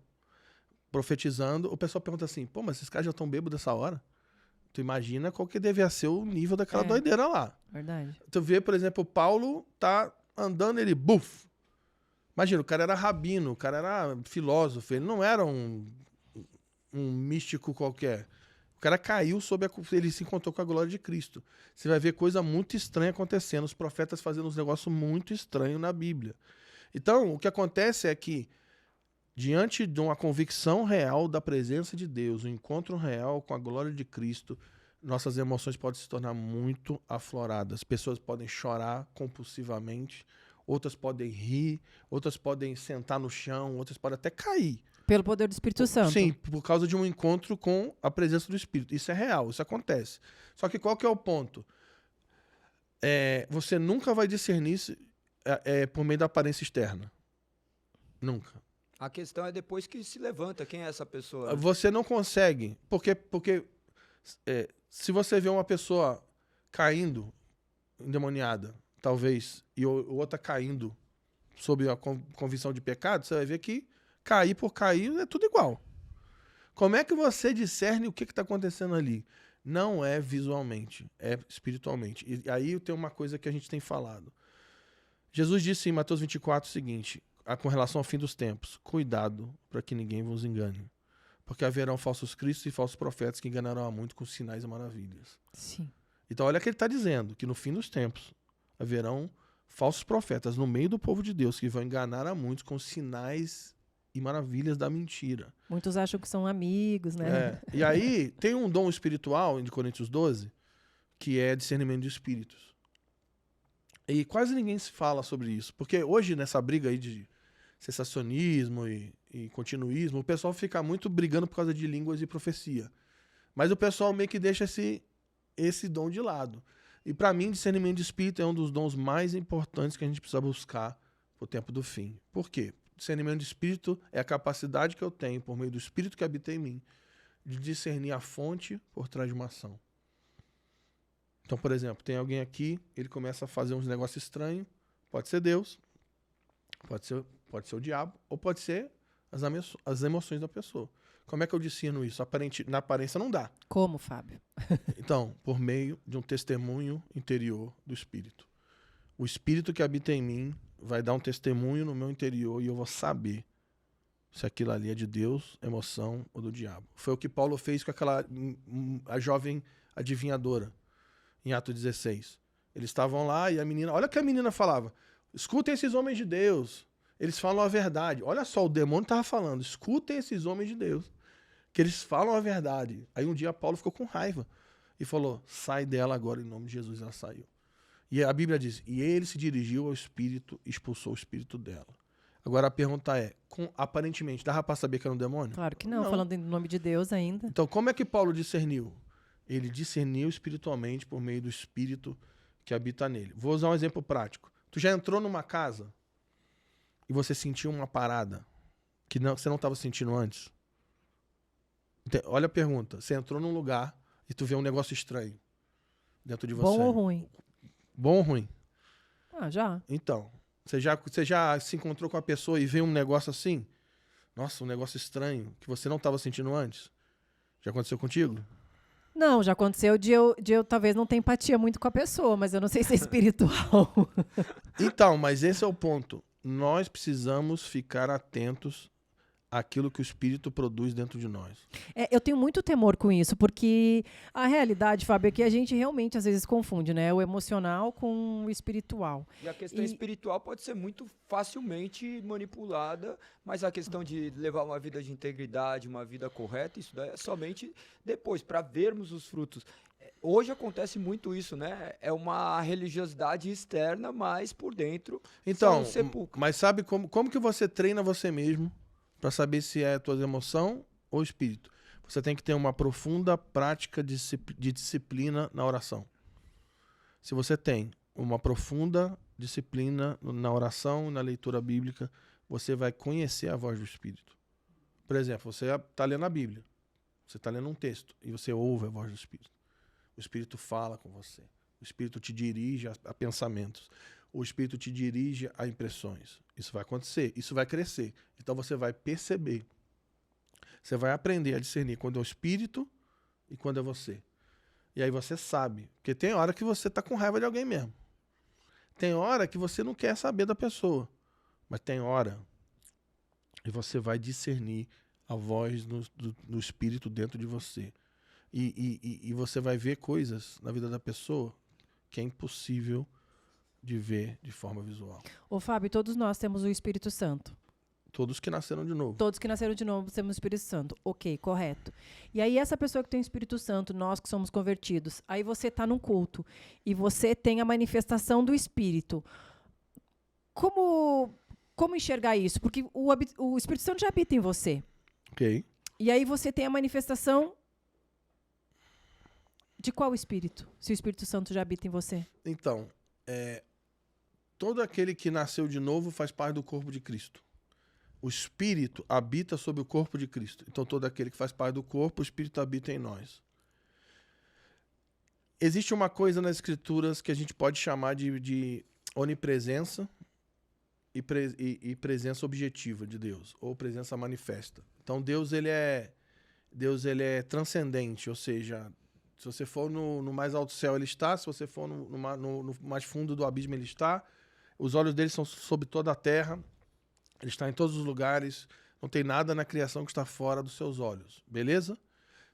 profetizando, o pessoal pergunta assim, pô, mas esses caras já estão bêbados dessa hora? Tu imagina qual que devia ser o nível daquela doideira lá. Verdade. Tu vê, por exemplo, o Paulo tá andando, ele, buf! Imagina, o cara era rabino, o cara era filósofo, ele não era um místico qualquer. O cara caiu ele se encontrou com a glória de Cristo. Você vai ver coisa muito estranha acontecendo, os profetas fazendo uns negócios muito estranhos na Bíblia. Então, o que acontece é que diante de uma convicção real da presença de Deus, um encontro real com a glória de Cristo, nossas emoções podem se tornar muito afloradas. Pessoas podem chorar compulsivamente, outras podem rir, outras podem sentar no chão, outras podem até cair. Pelo poder do Espírito Santo. Sim, por causa de um encontro com a presença do Espírito. Isso é real, isso acontece. Só que qual que é o ponto? Você nunca vai discernir por meio da aparência externa. Nunca. A questão é depois que se levanta, quem é essa pessoa? Você não consegue, porque se você vê uma pessoa caindo, endemoniada, talvez, e outra caindo sob a convicção de pecado, você vai ver que cair por cair é tudo igual. Como é que você discerne o que está acontecendo ali? Não é visualmente, é espiritualmente. E aí tem uma coisa que a gente tem falado. Jesus disse em Mateus 24 o seguinte, com relação ao fim dos tempos: cuidado para que ninguém vos engane, porque haverão falsos cristos e falsos profetas que enganarão a muito com sinais e maravilhas. Sim. Então olha o que ele está dizendo, que no fim dos tempos haverão falsos profetas no meio do povo de Deus que vão enganar a muitos com sinais e maravilhas da mentira. Muitos acham que são amigos, né? E aí tem um dom espiritual, de Coríntios 12, que é discernimento de espíritos. E quase ninguém se fala sobre isso, porque hoje nessa briga aí de sensacionismo e continuismo, o pessoal fica muito brigando por causa de línguas e profecia. Mas o pessoal meio que deixa esse dom de lado. E para mim, discernimento de espírito é um dos dons mais importantes que a gente precisa buscar pro tempo do fim. Por quê? Discernimento de espírito é a capacidade que eu tenho, por meio do espírito que habita em mim, de discernir a fonte por trás de uma ação. Então, por exemplo, tem alguém aqui, ele começa a fazer uns negócios estranhos, pode ser Deus, pode ser o diabo, ou pode ser as emoções da pessoa. Como é que eu discerno isso? Na aparência não dá. Como, Fábio? Então, por meio de um testemunho interior do Espírito. O Espírito que habita em mim vai dar um testemunho no meu interior e eu vou saber se aquilo ali é de Deus, emoção ou do diabo. Foi o que Paulo fez com a jovem adivinhadora, em Atos 16. Eles estavam lá e a menina... Olha o que a menina falava. Escutem esses homens de Deus. Eles falam a verdade. Olha só, o demônio estava falando. Escutem esses homens de Deus, que eles falam a verdade. Aí um dia Paulo ficou com raiva e falou: sai dela agora em nome de Jesus. Ela saiu. E a Bíblia diz: e ele se dirigiu ao espírito e expulsou o espírito dela. Agora a pergunta é, aparentemente, dava para saber que era um demônio? Claro que não, falando em nome de Deus ainda. Então como é que Paulo discerniu? Ele discerniu espiritualmente por meio do espírito que habita nele. Vou usar um exemplo prático. Tu já entrou numa casa e você sentiu uma parada que você não estava sentindo antes? Olha a pergunta. Você entrou num lugar e tu vê um negócio estranho dentro de você. Bom ou ruim? Bom ou ruim? Ah, já. Então, você já se encontrou com a pessoa e vê um negócio assim? Nossa, um negócio estranho que você não estava sentindo antes? Já aconteceu contigo? Não, já aconteceu de eu talvez não ter empatia muito com a pessoa, mas eu não sei se é espiritual. Então, mas esse é o ponto. Nós precisamos ficar atentos àquilo que o Espírito produz dentro de nós. Eu tenho muito temor com isso, porque a realidade, Fábio, é que a gente realmente às vezes confunde, né? O emocional com o espiritual. E a questão espiritual pode ser muito facilmente manipulada, mas a questão de levar uma vida de integridade, uma vida correta, isso daí é somente depois, para vermos os frutos. Hoje acontece muito isso, né? É uma religiosidade externa, mas por dentro então, são sepulcros. Mas sabe como que você treina você mesmo para saber se é a tua emoção ou espírito? Você tem que ter uma profunda prática de disciplina na oração. Se você tem uma profunda disciplina na oração e na leitura bíblica, você vai conhecer a voz do Espírito. Por exemplo, você está lendo a Bíblia, você está lendo um texto e você ouve a voz do Espírito. O Espírito fala com você. O Espírito te dirige a pensamentos. O Espírito te dirige a impressões. Isso vai acontecer, isso vai crescer. Então você vai perceber. Você vai aprender a discernir quando é o Espírito e quando é você. E aí você sabe. Porque tem hora que você está com raiva de alguém mesmo. Tem hora que você não quer saber da pessoa. Mas tem hora que você vai discernir a voz do Espírito dentro de você. E você vai ver coisas na vida da pessoa que é impossível de ver de forma visual. Ô, Fábio, todos nós temos o Espírito Santo. Todos que nasceram de novo. Todos que nasceram de novo temos o Espírito Santo. Ok, correto. E aí essa pessoa que tem o Espírito Santo, nós que somos convertidos, aí você está num culto e você tem a manifestação do Espírito. Como enxergar isso? Porque o Espírito Santo já habita em você. Ok. E aí você tem a manifestação de qual espírito? Se o Espírito Santo já habita em você. Então, todo aquele que nasceu de novo faz parte do corpo de Cristo. O Espírito habita sobre o corpo de Cristo. Então, todo aquele que faz parte do corpo, o Espírito habita em nós. Existe uma coisa nas Escrituras que a gente pode chamar de onipresença e presença objetiva de Deus, ou presença manifesta. Então, Deus ele é transcendente, ou seja, se você for no mais alto céu, ele está. Se você for no mais fundo do abismo, ele está. Os olhos dele são sobre toda a terra. Ele está em todos os lugares. Não tem nada na criação que está fora dos seus olhos. Beleza?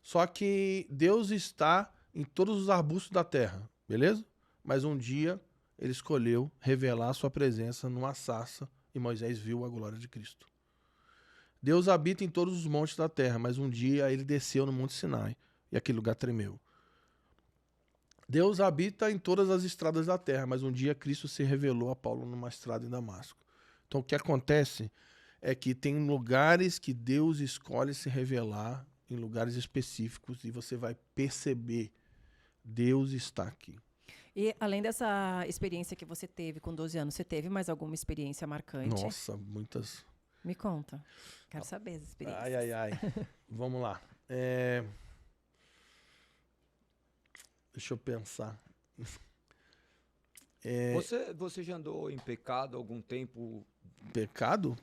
Só que Deus está em todos os arbustos da terra. Beleza? Mas um dia ele escolheu revelar a sua presença numa sarça e Moisés viu a glória de Cristo. Deus habita em todos os montes da terra, mas um dia ele desceu no Monte Sinai e aquele lugar tremeu. Deus habita em todas as estradas da terra, mas um dia Cristo se revelou a Paulo numa estrada em Damasco. Então o que acontece é que tem lugares que Deus escolhe se revelar, em lugares específicos, e você vai perceber, Deus está aqui. E além dessa experiência que você teve com 12 anos, você teve mais alguma experiência marcante? Nossa, muitas. Me conta. Quero saber as experiências. Ai. Vamos lá. Deixa eu pensar. Você já andou em pecado há algum tempo? Pecado?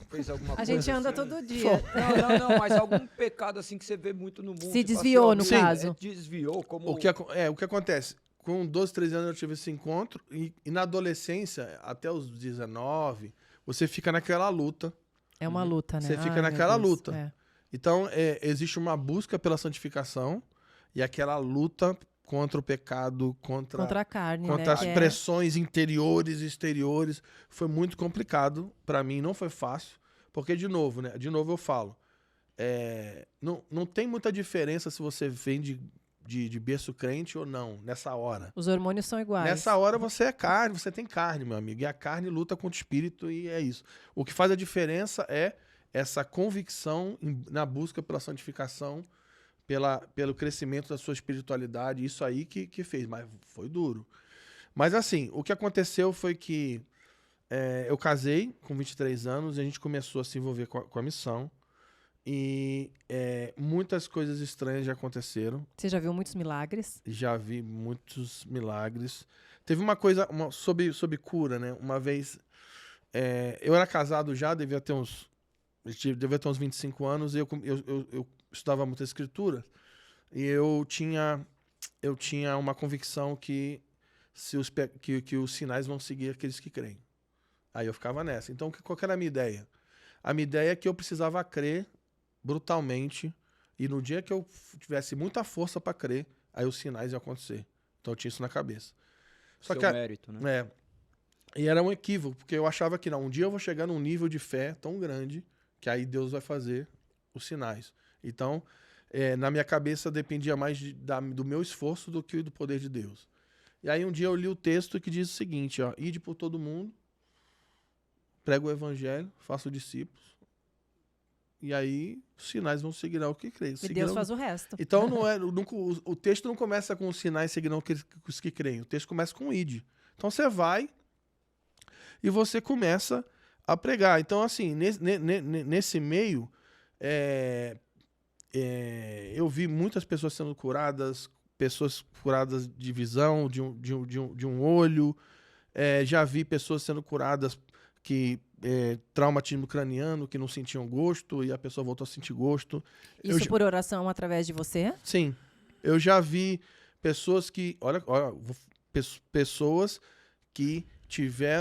Fez alguma A coisa gente anda assim? todo dia. Não, mas algum pecado assim que você vê muito no mundo. Se tipo desviou, assim, no alguém, caso. Desviou, como... O que acontece? Com 12, 13 anos eu tive esse encontro e na adolescência, até os 19, você fica naquela luta. É uma luta, né? Você fica Ai, naquela meu Deus, luta. é. Então, existe uma busca pela santificação e aquela luta contra o pecado, Contra a carne, contra né? as pressões interiores e exteriores. Foi muito complicado para mim, não foi fácil, porque de novo eu falo, não tem muita diferença se você vem de berço crente ou não, nessa hora. Os hormônios são iguais. Nessa hora você é carne, você tem carne, meu amigo, e a carne luta contra o espírito e é isso. O que faz a diferença é essa convicção na busca pela santificação, pelo crescimento da sua espiritualidade, isso aí que fez, mas foi duro. Mas assim, o que aconteceu foi que eu casei com 23 anos e a gente começou a se envolver com a missão e muitas coisas estranhas já aconteceram. Você já viu muitos milagres? Já vi muitos milagres. Teve uma coisa sobre cura, né? Uma vez, eu era casado já, devia ter uns 25 anos e eu estudava muita escritura e eu tinha uma convicção que os sinais vão seguir aqueles que creem. Aí eu ficava nessa. Então, qual que era a minha ideia? A minha ideia é que eu precisava crer brutalmente e no dia que eu tivesse muita força para crer, aí os sinais iam acontecer. Então eu tinha isso na cabeça. Só Seu que mérito, né? E era um equívoco, porque eu achava que não, um dia eu vou chegar num nível de fé tão grande que aí Deus vai fazer os sinais. Então, na minha cabeça dependia mais do meu esforço do que do poder de Deus. E aí um dia eu li o texto que diz o seguinte, ó, ide por todo mundo, prega o evangelho, faça discípulos, e aí os sinais vão seguir o que creem. E Deus faz o resto. Então o texto não começa com os sinais seguirão os que creem, o texto começa com ide. Então você vai e você começa a pregar. Então assim, nesse meio, eu vi muitas pessoas sendo curadas, pessoas curadas de visão, de um olho, já vi pessoas sendo curadas que traumatismo craniano, que não sentiam gosto e a pessoa voltou a sentir gosto. Isso por oração através de você? Sim. Eu já vi pessoas que, pessoas que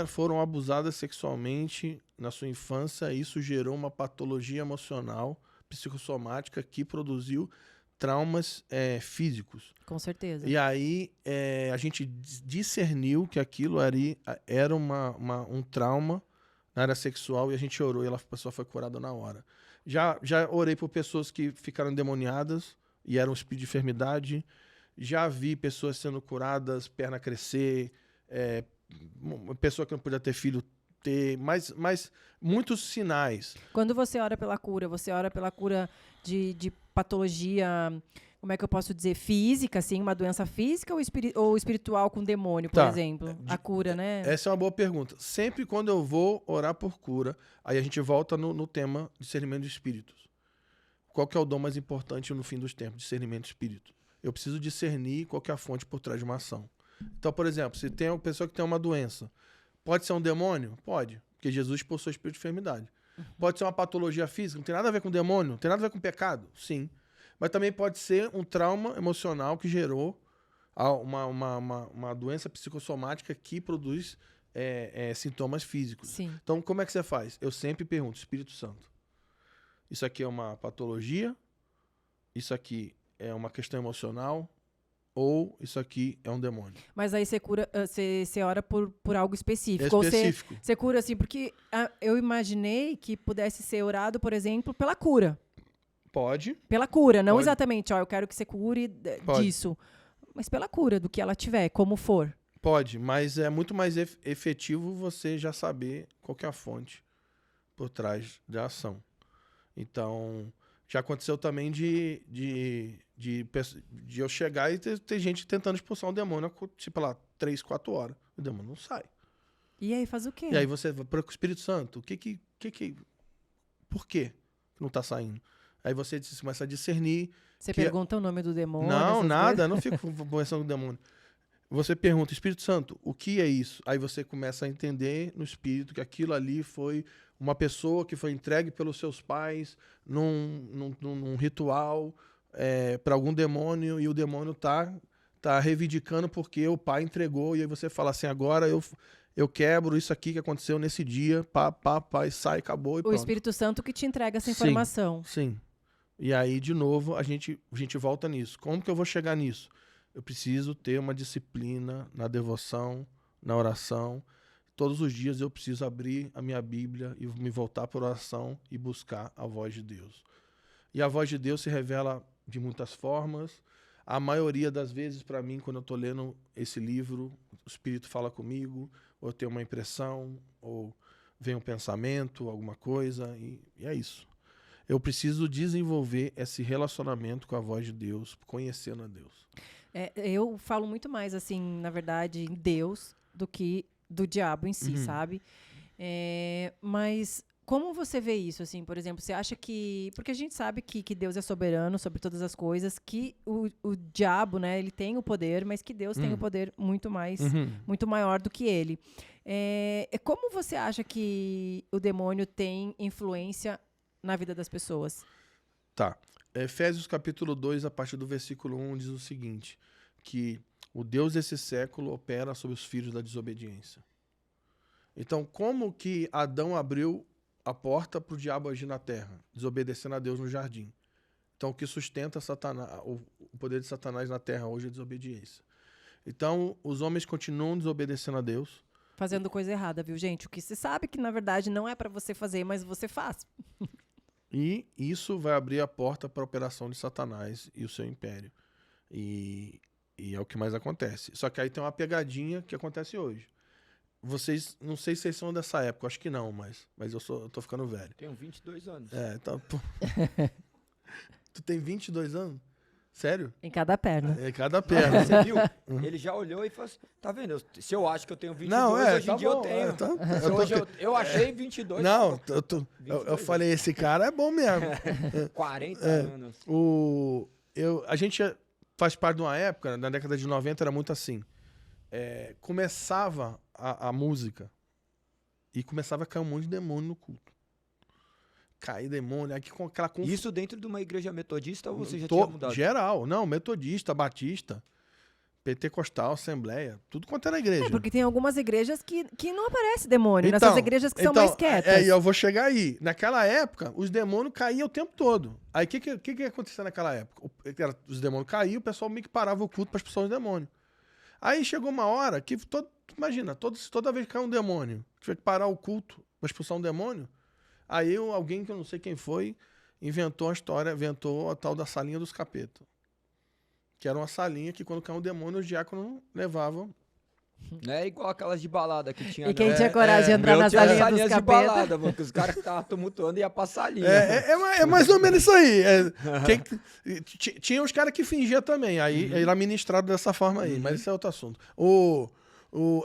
foram abusadas sexualmente na sua infância, e isso gerou uma patologia emocional, psicossomática, que produziu traumas físicos. Com certeza. E aí a gente discerniu que aquilo era um trauma na área sexual e a gente orou e a pessoa foi curada na hora. Já orei por pessoas que ficaram endemoniadas e eram um espírito de enfermidade. Já vi pessoas sendo curadas, perna crescer, uma pessoa que não podia ter filho ter mais muitos sinais. Quando você ora pela cura de patologia, como é que eu posso dizer, física, assim, uma doença física ou espiritual com demônio, por Tá. exemplo? A cura, né? Essa é uma boa pergunta. Sempre quando eu vou orar por cura, aí a gente volta no tema discernimento de espíritos. Qual que é o dom mais importante no fim dos tempos? Discernimento de espírito. Eu preciso discernir qual que é a fonte por trás de uma ação. Então, por exemplo, se tem uma pessoa que tem uma doença, pode ser um demônio? Pode, porque Jesus possui o espírito de enfermidade. Pode ser uma patologia física, não tem nada a ver com demônio, não tem nada a ver com pecado? Sim. Mas também pode ser um trauma emocional que gerou uma doença psicossomática que produz sintomas físicos. Sim. Então, como é que você faz? Eu sempre pergunto, Espírito Santo, isso aqui é uma patologia? Isso aqui é uma questão emocional? Ou isso aqui é um demônio? Mas aí você cura, você ora por algo É específico. Ou específico. você cura assim, porque eu imaginei que pudesse ser orado, por exemplo, pela cura. Pode. Pela cura, não Pode. exatamente, ó, eu quero que você cure Pode. disso. Mas pela cura, do que ela tiver, como for. Pode, mas é muito mais efetivo você já saber qual que é a fonte por trás da ação. Então, já aconteceu também de eu chegar e ter gente tentando expulsar um demônio, tipo lá, 3, 4 horas. O demônio não sai. E aí faz o quê? E aí você vai para o Espírito Santo. Por que não tá saindo? Aí você começa a discernir. Você pergunta o nome do demônio? Não, essas nada, coisas? eu não fico conversando com o demônio. Você pergunta, Espírito Santo, o que é isso? Aí você começa a entender no Espírito que aquilo ali foi uma pessoa que foi entregue pelos seus pais num ritual para algum demônio, e o demônio tá reivindicando porque o pai entregou, e aí você fala assim, agora eu quebro isso aqui que aconteceu nesse dia, e sai, acabou e O pronto. Espírito Santo que te entrega essa Sim. informação. Sim. E aí, de novo, a gente volta nisso. Como que eu vou chegar nisso? Eu preciso ter uma disciplina na devoção, na oração. Todos os dias eu preciso abrir a minha Bíblia e me voltar para a oração e buscar a voz de Deus. E a voz de Deus se revela de muitas formas. A maioria das vezes, para mim, quando eu estou lendo esse livro, o Espírito fala comigo, ou eu tenho uma impressão, ou vem um pensamento, alguma coisa, e é isso. Eu preciso desenvolver esse relacionamento com a voz de Deus, conhecendo a Deus. Eu falo muito mais, assim, na verdade, em Deus do que do diabo em si, sabe? Mas como você vê isso, assim, por exemplo, você acha que... Porque a gente sabe que Deus é soberano sobre todas as coisas, que o diabo, né, ele tem o poder, mas que Deus tem o poder muito maior do que ele. Como você acha que o demônio tem influência na vida das pessoas? Tá. Efésios capítulo 2, a partir do versículo 1, diz o seguinte, que o Deus desse século opera sobre os filhos da desobediência. Então, como que Adão abriu a porta para o diabo agir na terra, desobedecendo a Deus no jardim? Então, o que sustenta Satanás, o poder de Satanás na terra hoje é a desobediência. Então, os homens continuam desobedecendo a Deus. Fazendo coisa errada, viu, gente? O que você sabe que, na verdade, não é para você fazer, mas você faz. E isso vai abrir a porta para a operação de Satanás e o seu império. E é o que mais acontece. Só que aí tem uma pegadinha que acontece hoje. Vocês, não sei se vocês são dessa época, acho que não, mas eu tô ficando velho. Tenho 22 anos. Então, tu tem 22 anos? Sério? Em cada perna. É cada perna. Você viu? Ele já olhou e falou assim, tá vendo? Se eu acho que eu tenho 22, Não, hoje tá em dia bom, eu tenho. eu Hoje eu achei 22. Não, eu falei, esse cara é bom mesmo. 40 anos. A gente faz parte de uma época, na década de 90 era muito assim. Começava a música e começava a cair um monte de demônio no culto. Cair demônio, aqui com aquela confusão. Isso dentro de uma igreja metodista ou você já tinha mudado? Geral, não, metodista, batista, pentecostal, assembleia, tudo quanto era igreja. Porque tem algumas igrejas que não aparece demônio, Então, nessas igrejas que são mais quietas. E eu vou chegar aí. Naquela época, os demônios caíam o tempo todo. Aí o que acontecia naquela época? Os demônios caíam, o pessoal meio que parava o culto para expulsar os demônios. Aí chegou uma hora que, imagina, toda vez que cai um demônio, tiver que parar o culto para expulsar um demônio, aí alguém que eu não sei quem foi, inventou a tal da salinha dos capetas. Que era uma salinha que quando caiu um demônio, os diáconos levavam Não é igual aquelas de balada que tinha. E quem não. tinha coragem de entrar Meu nas tinha salinhas dos salinhas de capeta. balada, mano, que os caras que estavam tumultuando iam pra salinha. É mais ou menos isso aí. Tinha os caras que fingiam também. Aí era ministrado dessa forma aí, mas isso é outro assunto.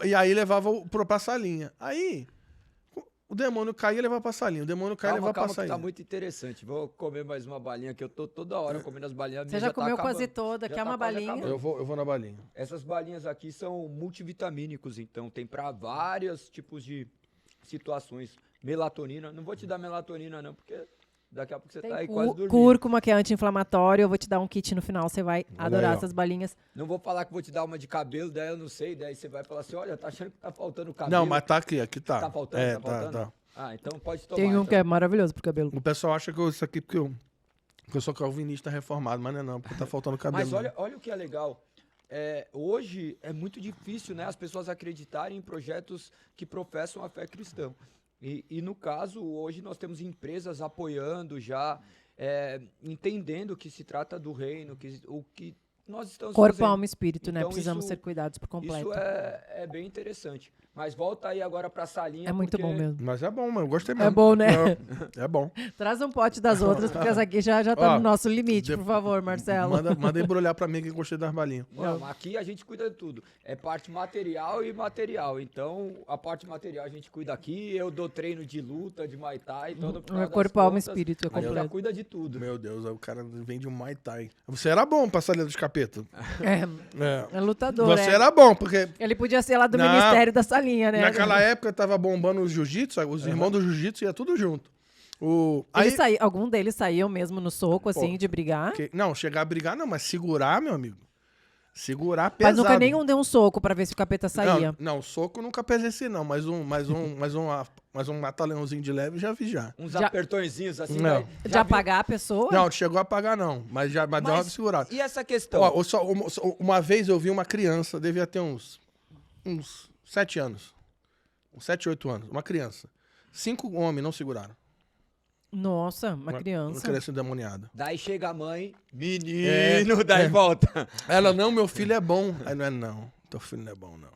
E aí levava pra salinha. Aí o demônio caía e levava pra salinha. O demônio caía e levava pra Calma, que salinha. tá muito interessante. Vou comer mais uma balinha, que eu tô toda hora comendo as balinhas. Você já comeu quase toda, Já quer tá uma quase balinha? acabando. Eu vou na balinha. Essas balinhas aqui são multivitamínicos, então tem para vários tipos de situações. Melatonina, não vou te dar melatonina não, porque daqui a pouco você tá aí quase dormindo. Cúrcuma, que é anti-inflamatório. Eu vou te dar um kit no final, você vai adorar aí, ó. essas balinhas. Não vou falar que vou te dar uma de cabelo, daí eu não sei, daí você vai falar assim, olha, tá achando que tá faltando cabelo. Não, mas tá aqui tá. Tá faltando, É, tá faltando? tá. Ah, então pode tomar. Tem um então. que é maravilhoso pro cabelo. O pessoal acha que isso aqui porque eu sou calvinista reformado, mas não é não, porque tá faltando cabelo. Mas olha o que é legal. Hoje é muito difícil, né, as pessoas acreditarem em projetos que professam a fé cristã. E no caso, hoje nós temos empresas apoiando já, entendendo que se trata do reino, o que nós estamos Corpo, fazendo. alma e espírito, né? Então, Precisamos isso- ser cuidados por completo. Isso é bem interessante. Mas volta aí agora pra salinha. É muito porque bom mesmo. Mas é bom, mano. Eu gostei mesmo. É bom, né? É bom. Traz um pote das outras, porque essa aqui já tá Ó, no nosso limite, por favor, Marcelo. Manda embrulhar pra mim que eu gostei das balinhas. Não, aqui a gente cuida de tudo. É parte material e imaterial. Então, a parte material a gente cuida aqui. Eu dou treino de luta, de Muay Thai. Então, no final das Corpo, alma e contas, espírito, é a gente já completo. cuida de tudo. Meu Deus, o cara vende um Muay Thai. Você era bom pra salinha dos capetas. É lutador, Você é. era bom, porque Ele podia ser lá do Não. Ministério da Salinha, né? naquela época tava bombando o jiu-jitsu, os irmãos do jiu-jitsu ia tudo junto. Algum deles saíam mesmo no soco, assim, Pô, de brigar. Não, chegar a brigar não, mas segurar, meu amigo. Segurar Mas pesado. nunca nenhum deu um soco pra ver se o capeta saía. Não, soco eu nunca presenciei não, mas um mata-leãozinho de leve já vi já. Uns Já- apertõezinhos assim. Não. daí- De já viu? apagar a pessoa? Não, chegou a apagar não, mas deu uma Mas segurada. e essa questão? Ó, uma vez eu vi uma criança, devia ter uns 7 anos. Uns 7, 8 anos. Uma criança. 5 homens não seguraram. Nossa, uma Uma criança. criança endemoniada. Daí chega a mãe, menino, daí volta. Ela, não, meu filho é bom. Aí não é não. Teu filho não é bom, não.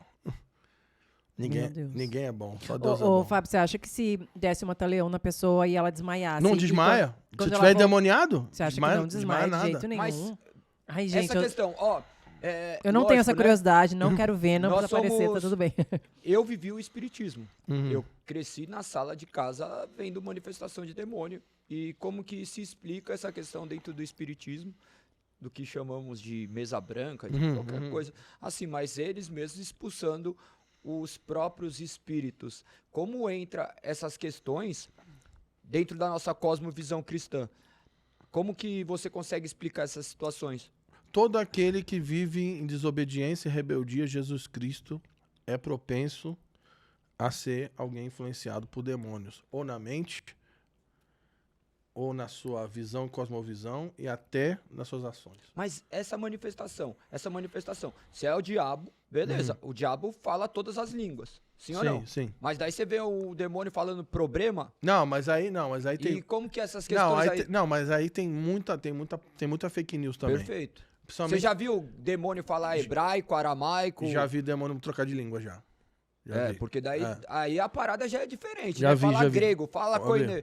Meu Deus. Ninguém é bom. Só Deus é Ô, bom. Fábio, você acha que se desse um mata-leão na pessoa e ela desmaiasse... Não e desmaia? quando Se ela tiver for- endemoniado, Você acha que não desmaia de nada. jeito nenhum? Mas Ai, gente, essa questão, ó. eu não tenho essa lógico, né? curiosidade, não quero ver, não Nós precisa aparecer, tá somos- tudo bem. Eu vivi o espiritismo. Uhum. Eu cresci na sala de casa vendo manifestação de demônio. E como que se explica essa questão dentro do espiritismo, do que chamamos de mesa branca, de qualquer coisa. Assim, mas eles mesmos expulsando os próprios espíritos. Como entra essas questões dentro da nossa cosmovisão cristã? Como que você consegue explicar essas situações? Todo aquele que vive em desobediência e rebeldia a Jesus Cristo é propenso a ser alguém influenciado por demônios, ou na mente, ou na sua visão e cosmovisão, e até nas suas ações. Mas essa manifestação, se é o diabo, beleza, o diabo fala todas as línguas, sim ou não? Sim. Mas daí você vê o demônio falando problema, Não, mas aí tem. e como que essas Não, questões aí... não, mas aí tem muita fake news também. Perfeito. Você Principalmente já viu o demônio falar hebraico, aramaico? já vi demônio trocar de língua já. Já vi. Porque daí É. aí a parada já é diferente, Já né? vi, Fala já vi. grego, fala Ó,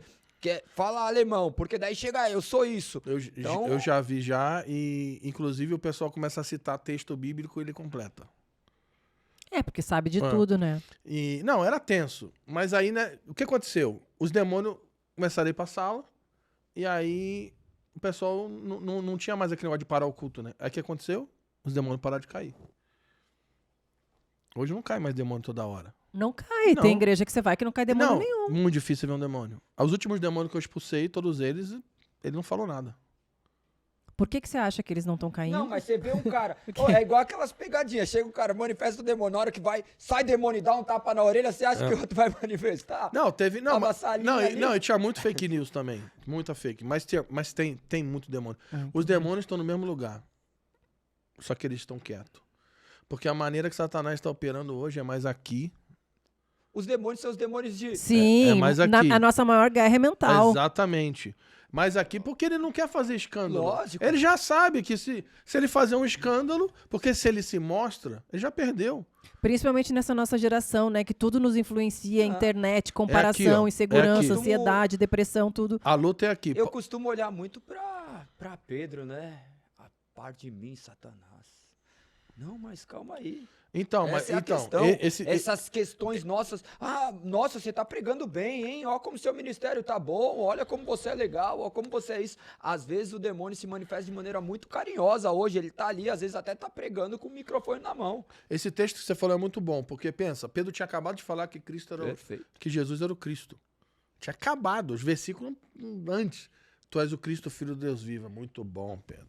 fala alemão, porque daí chega, eu sou isso. Então- Eu já vi já, e inclusive o pessoal começa a citar texto bíblico e ele completa. É, porque sabe de Ah. tudo, né? E não, era tenso. Mas aí, né, o que aconteceu? Os demônios começaram a ir pra sala, e aí o pessoal não tinha mais aquele negócio de parar o culto, né? Aí o que aconteceu? Os demônios pararam de cair. Hoje não cai mais demônio toda hora. Não cai. Não. Tem igreja que você vai que não cai demônio não, nenhum. muito difícil ver um demônio. Os últimos demônios que eu expulsei, todos eles, ele não falou nada. Por que você acha que eles não estão caindo? Não, mas você vê um cara. Ô, é igual aquelas pegadinhas. Chega um cara, manifesta o demônio. Na hora que vai, sai demônio e dá um tapa na orelha, você acha que o outro vai manifestar? Não, teve. Não, Tava mas, salinha não, ali. e tinha muito fake news também. Muita fake. Mas tem muito demônio. Os demônios estão no mesmo lugar. Só que eles estão quietos. Porque a maneira que Satanás está operando hoje é mais aqui. Os demônios são os demônios de. Sim, É mais aqui. a nossa maior guerra é mental. Exatamente. Mas aqui, porque ele não quer fazer escândalo. Lógico. Ele já sabe que se ele fazer um escândalo, porque se ele se mostra, ele já perdeu. Principalmente nessa nossa geração, né? Que tudo nos influencia, internet, aqui, comparação, ó. insegurança, É aqui. ansiedade, depressão, tudo. A luta é aqui. Eu costumo olhar muito pra Pedro, né? A parte de mim, Satanás. Não, mas calma aí. Então, Essa é a então, questão. esse, Essas questões nossas. Ah, nossa, você tá pregando bem, hein? Ó como seu ministério tá bom, olha como você é legal, ó como você é isso. Às vezes o demônio se manifesta de maneira muito carinhosa hoje. Ele tá ali, às vezes até tá pregando com o microfone na mão. esse texto que você falou é muito bom, porque pensa, Pedro tinha acabado de falar que Cristo era Perfeito. que Jesus era o Cristo. Tinha acabado, os versículos antes. Tu és o Cristo, filho de Deus vivo. Muito bom, Pedro.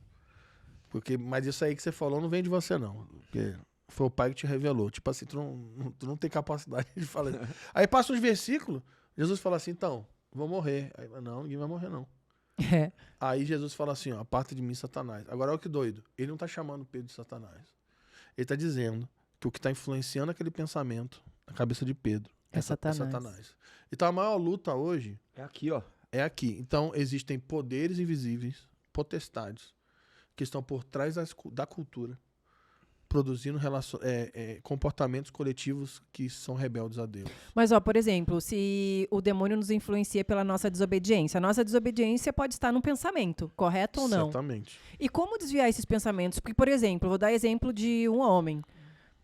Mas isso aí que você falou não vem de você, não. Porque foi o pai que te revelou. Tipo assim, tu não tem capacidade de falar isso. Aí passa uns versículos, Jesus fala assim, então, vou morrer. Aí, não, ninguém vai morrer, não. É. Aí Jesus fala assim, ó, aparta de mim, Satanás. Agora olha que doido. Ele não tá chamando Pedro de Satanás. Ele tá dizendo que o que tá influenciando aquele pensamento na cabeça de Pedro É Satanás. Então a maior luta hoje É aqui, ó. é aqui. Então existem poderes invisíveis, potestades, que estão por trás da cultura, produzindo comportamentos coletivos que são rebeldes a Deus. Mas, ó, por exemplo, se o demônio nos influencia pela nossa desobediência, a nossa desobediência pode estar num pensamento, correto ou não? Certamente. E como desviar esses pensamentos? Porque, por exemplo, vou dar exemplo de um homem.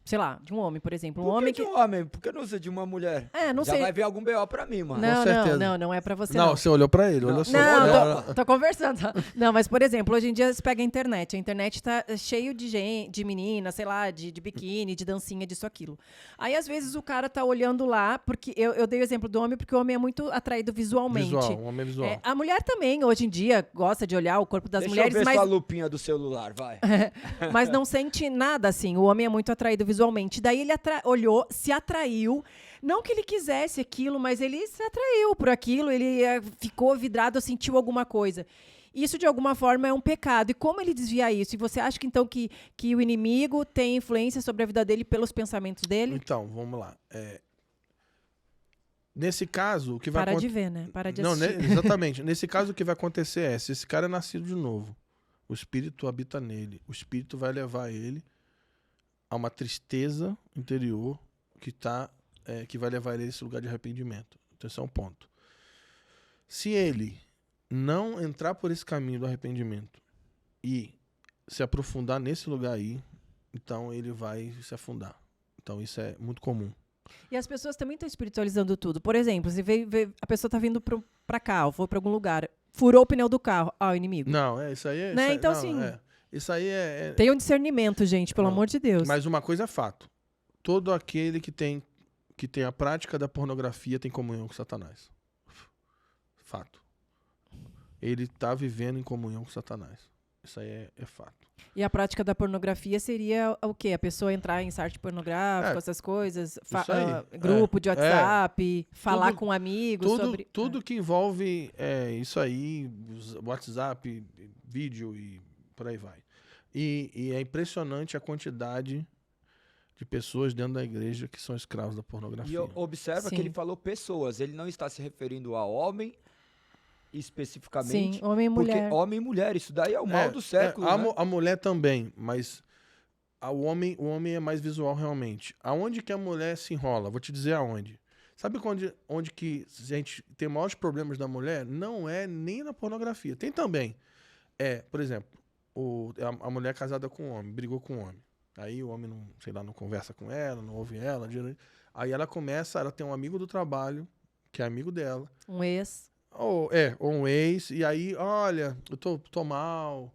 Sei lá, de um homem, por exemplo. Um Por homem que de um homem? Por que não ser de uma mulher? não Já sei. vai ver algum BO pra mim, mano. Não, certeza. não é pra você Não, não. você olhou pra ele, olha só. Não, tô conversando. Não, mas, por exemplo, hoje em dia você pega a internet. A internet tá cheio de gente, de meninas, sei lá, de biquíni, de dancinha, disso, aquilo. Aí, às vezes, o cara tá olhando lá, porque eu dei o exemplo do homem, porque o homem é muito atraído visualmente. Um homem visual. A mulher também, hoje em dia, gosta de olhar o corpo das Deixa mulheres, eu ver mas sua lupinha do celular, vai. mas não sente nada, assim. O homem é muito atraído visualmente. Daí ele olhou, se atraiu. Não que ele quisesse aquilo, mas ele se atraiu por aquilo. Ele ficou vidrado, sentiu alguma coisa. Isso, de alguma forma, é um pecado. E como ele desvia isso? E você acha, que, então, que o inimigo tem influência sobre a vida dele pelos pensamentos dele? Então, vamos lá. Nesse caso, o que vai Para de acontecer... ver, né? Para de Não, assistir. exatamente. Nesse caso, o que vai acontecer é, se esse cara é nascido de novo, o Espírito habita nele, o Espírito vai levar ele a uma tristeza interior que vai levar ele a esse lugar de arrependimento. Então, esse é um ponto. Se ele não entrar por esse caminho do arrependimento e se aprofundar nesse lugar aí, então ele vai se afundar. Então, isso é muito comum. E as pessoas também estão espiritualizando tudo. Por exemplo, você a pessoa está vindo para cá, ou foi para algum lugar, furou o pneu do carro. O inimigo. Não, isso aí é... Né? Isso aí, Então, não, assim... Isso aí é... Tem um discernimento, gente, pelo Não, amor de Deus. Mas uma coisa é fato. Todo aquele que tem a prática da pornografia tem comunhão com Satanás. Fato. Ele está vivendo em comunhão com Satanás. Isso aí é fato. E a prática da pornografia seria o quê? A pessoa entrar em site pornográfico, essas coisas? Isso aí. Grupo de WhatsApp, falar Tudo- com amigos sobre... Tudo que envolve isso aí, WhatsApp, vídeo e por aí vai. E é impressionante a quantidade de pessoas dentro da igreja que são escravos da pornografia. E observa Sim. que ele falou pessoas. Ele não está se referindo a homem especificamente. Sim, homem e mulher. Porque homem e mulher, isso daí é o mal do século, né? A mulher também, mas o homem é mais visual realmente. Aonde que a mulher se enrola? Vou te dizer aonde. Sabe onde que a gente tem maiores problemas da mulher? Não é nem na pornografia. Tem também. Por exemplo, a mulher casada com um homem, brigou com um homem. Aí o homem não conversa com ela, não ouve ela. Aí ela tem um amigo do trabalho, que é amigo dela. Um ex. Ou um ex, e aí, olha, eu tô mal.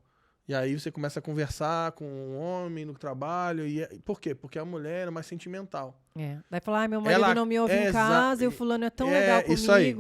E aí você começa a conversar com um homem no trabalho. Por quê? Porque a mulher é mais sentimental. Vai falar, meu marido não me ouve em casa e o fulano é tão legal comigo. Isso aí.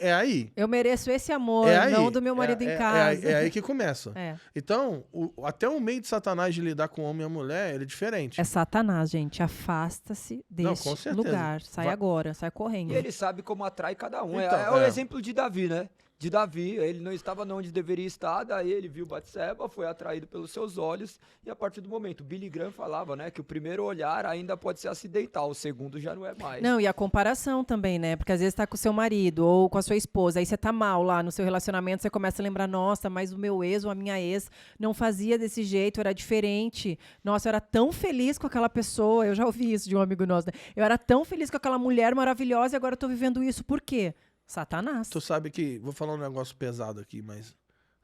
É aí. Eu mereço esse amor, não do meu marido em casa. É aí que começa. Então, até o meio de Satanás de lidar com o homem e a mulher, ele é diferente. É Satanás, gente. Afasta-se deste com certeza. lugar. Sai agora, sai correndo. E ele sabe como atrai cada um. Então, é o exemplo de Davi, né? de Davi. Ele não estava onde deveria estar, daí ele viu Batseba, foi atraído pelos seus olhos, e a partir do momento, o Billy Graham falava, né, que o primeiro olhar ainda pode ser acidental, o segundo já não é mais. Não, e a comparação também, né? Porque às vezes tá com o seu marido ou com a sua esposa, aí você tá mal lá no seu relacionamento, você começa a lembrar, nossa, mas o meu ex ou a minha ex não fazia desse jeito, era diferente. Nossa, eu era tão feliz com aquela pessoa, eu já ouvi isso de um amigo nosso, né? Eu era tão feliz com aquela mulher maravilhosa e agora eu tô vivendo isso. Por quê? Satanás. Tu sabe que, vou falar um negócio pesado aqui, mas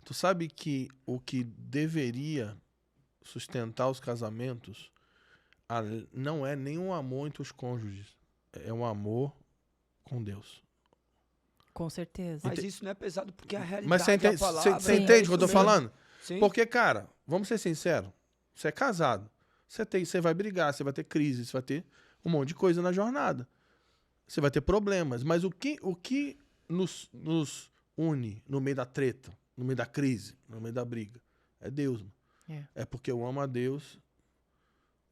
tu sabe que o que deveria sustentar os casamentos não é nenhum amor entre os cônjuges, é um amor com Deus. Com certeza. Mas isso não é pesado porque a realidade Mas você entende, a palavra, você é entende o que isso eu tô mesmo. falando? Sim. Porque, cara, vamos ser sinceros, você é casado, você vai brigar, você vai ter crise, você vai ter um monte de coisa na jornada. Você vai ter problemas, mas o que nos une no meio da treta, no meio da crise, no meio da briga? É Deus. Mano. É porque eu amo a Deus,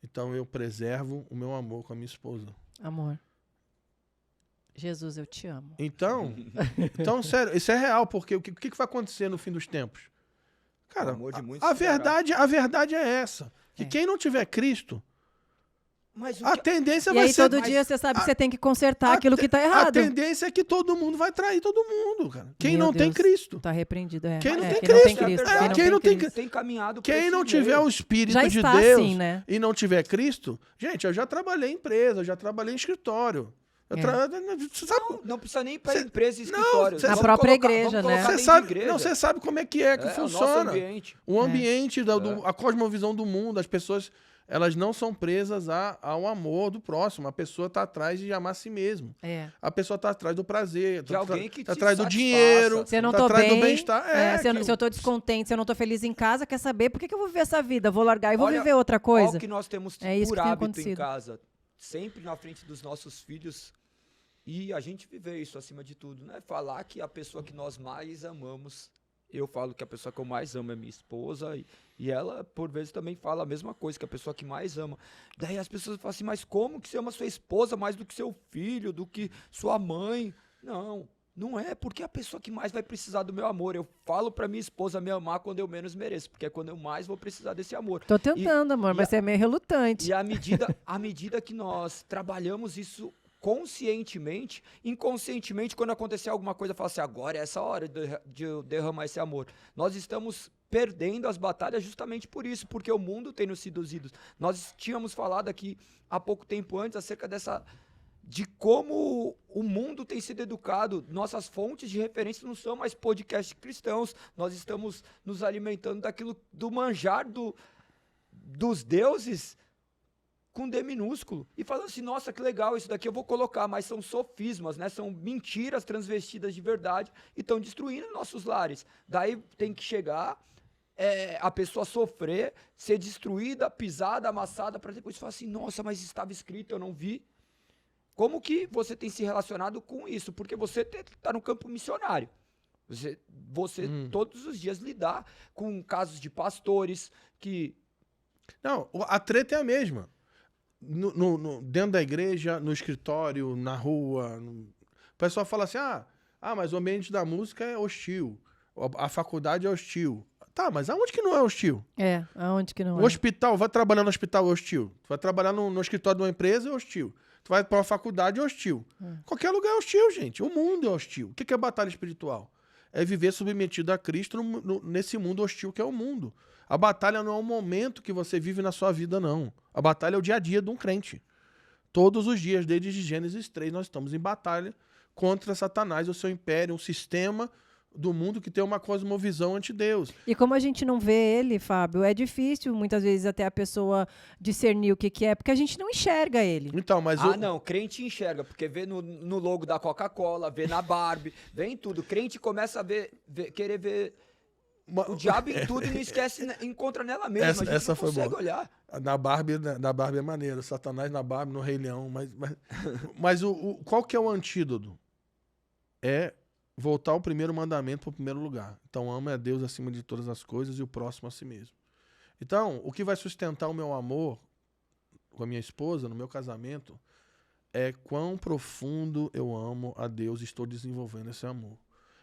então eu preservo o meu amor com a minha esposa. Amor. Jesus, eu te amo. Então, sério, isso é real, porque o que vai acontecer no fim dos tempos? Cara, O amor de muitos a será. verdade é essa. Que quem não tiver Cristo, Mas o a que- tendência E vai aí ser... todo dia você sabe que você tem que consertar aquilo que tá A errado. tendência é que todo mundo vai trair todo mundo, cara. Quem Meu não tem Deus. Cristo. Tá repreendido, é. Quem não tem quem Cristo, não tem Cristo. é verdade. Quem não tem Cristo. tem caminhado por Quem esse não tiver meio. o Espírito Já de está Deus assim, né? e não tiver Cristo... Gente, eu já trabalhei em empresa, eu já trabalhei em escritório. Você sabe, Não precisa nem ir para Cê- empresa e não, escritório. cê- Na Vamos própria colocar- igreja, vamos né? colocar você dentro de sabe, igreja. não, você sabe como é que É, o nosso funciona. ambiente. O ambiente, É. a cosmovisão do mundo, as pessoas, elas não são presas ao amor do próximo. A pessoa está atrás de amar a si mesmo. É. A pessoa está atrás do prazer, De alguém que tá te atrás do satisfaça. dinheiro, Se eu não tá tô atrás do bem, bem-estar. se eu tô descontente, se eu não tô feliz em casa, quer saber por que eu vou viver essa vida? Vou largar e vou Olha, viver outra Olha coisa? o que nós temos É isso por que tem hábito em acontecido. casa. Sempre na frente dos nossos filhos. E a gente viver isso acima de tudo, né? Falar que a pessoa que nós mais amamos, eu falo que a pessoa que eu mais amo é minha esposa, e ela, por vezes, também fala a mesma coisa, que a pessoa que mais ama. Daí as pessoas falam assim, mas como que você ama sua esposa mais do que seu filho, do que sua mãe? Não é, porque é a pessoa que mais vai precisar do meu amor. Eu falo pra minha esposa me amar quando eu menos mereço, porque é quando eu mais vou precisar desse amor. Tô tentando, amor, mas você é meio relutante. E à medida que nós trabalhamos isso conscientemente, inconscientemente, quando acontecer alguma coisa, eu falo assim, agora é essa hora de eu derramar esse amor. Nós estamos perdendo as batalhas justamente por isso, porque o mundo tem nos seduzido. Nós tínhamos falado aqui há pouco tempo antes acerca de como o mundo tem sido educado. Nossas fontes de referência não são mais podcasts cristãos. Nós estamos nos alimentando do manjar dos deuses com D minúsculo. E falando assim, nossa, que legal, isso daqui eu vou colocar, mas são sofismas, né? São mentiras transvestidas de verdade e estão destruindo nossos lares. Daí tem que chegar, a pessoa sofrer, ser destruída, pisada, amassada, para depois falar assim, nossa, mas estava escrito, eu não vi. Como que você tem se relacionado com isso? Porque você está no campo missionário. Você todos os dias lidar com casos de pastores que... Não, a treta é a mesma. Dentro da igreja, no escritório, na rua. O pessoal fala assim, mas o ambiente da música é hostil. A faculdade é hostil. Tá, mas aonde que não é hostil? Aonde que não O hospital, vai trabalhar no hospital é hostil. Tu vai trabalhar no escritório de uma empresa é hostil. Tu vai pra uma faculdade é hostil. Qualquer lugar é hostil, gente. O mundo é hostil. O que é batalha espiritual? É viver submetido a Cristo nesse mundo hostil que é o mundo. A batalha não é um momento que você vive na sua vida, não. A batalha é o dia a dia de um crente. Todos os dias, desde Gênesis 3, nós estamos em batalha contra Satanás, o seu império, um sistema do mundo que tem uma cosmovisão ante Deus. E como a gente não vê ele, Fábio, é difícil muitas vezes até a pessoa discernir o que é, porque a gente não enxerga ele. Então, mas não, crente enxerga, porque vê no logo da Coca-Cola, vê na Barbie, vê em tudo. Crente começa a querer ver o diabo em tudo e não esquece, encontra nela mesma. A gente essa não foi consegue boa. olhar. Na Barbie é maneiro. Satanás na Barbie, no Rei Leão. Mas qual que é o antídoto? É voltar o primeiro mandamento para o primeiro lugar. Então, ama a Deus acima de todas as coisas e o próximo a si mesmo. Então, o que vai sustentar o meu amor com a minha esposa, no meu casamento, é quão profundo eu amo a Deus e estou desenvolvendo esse amor.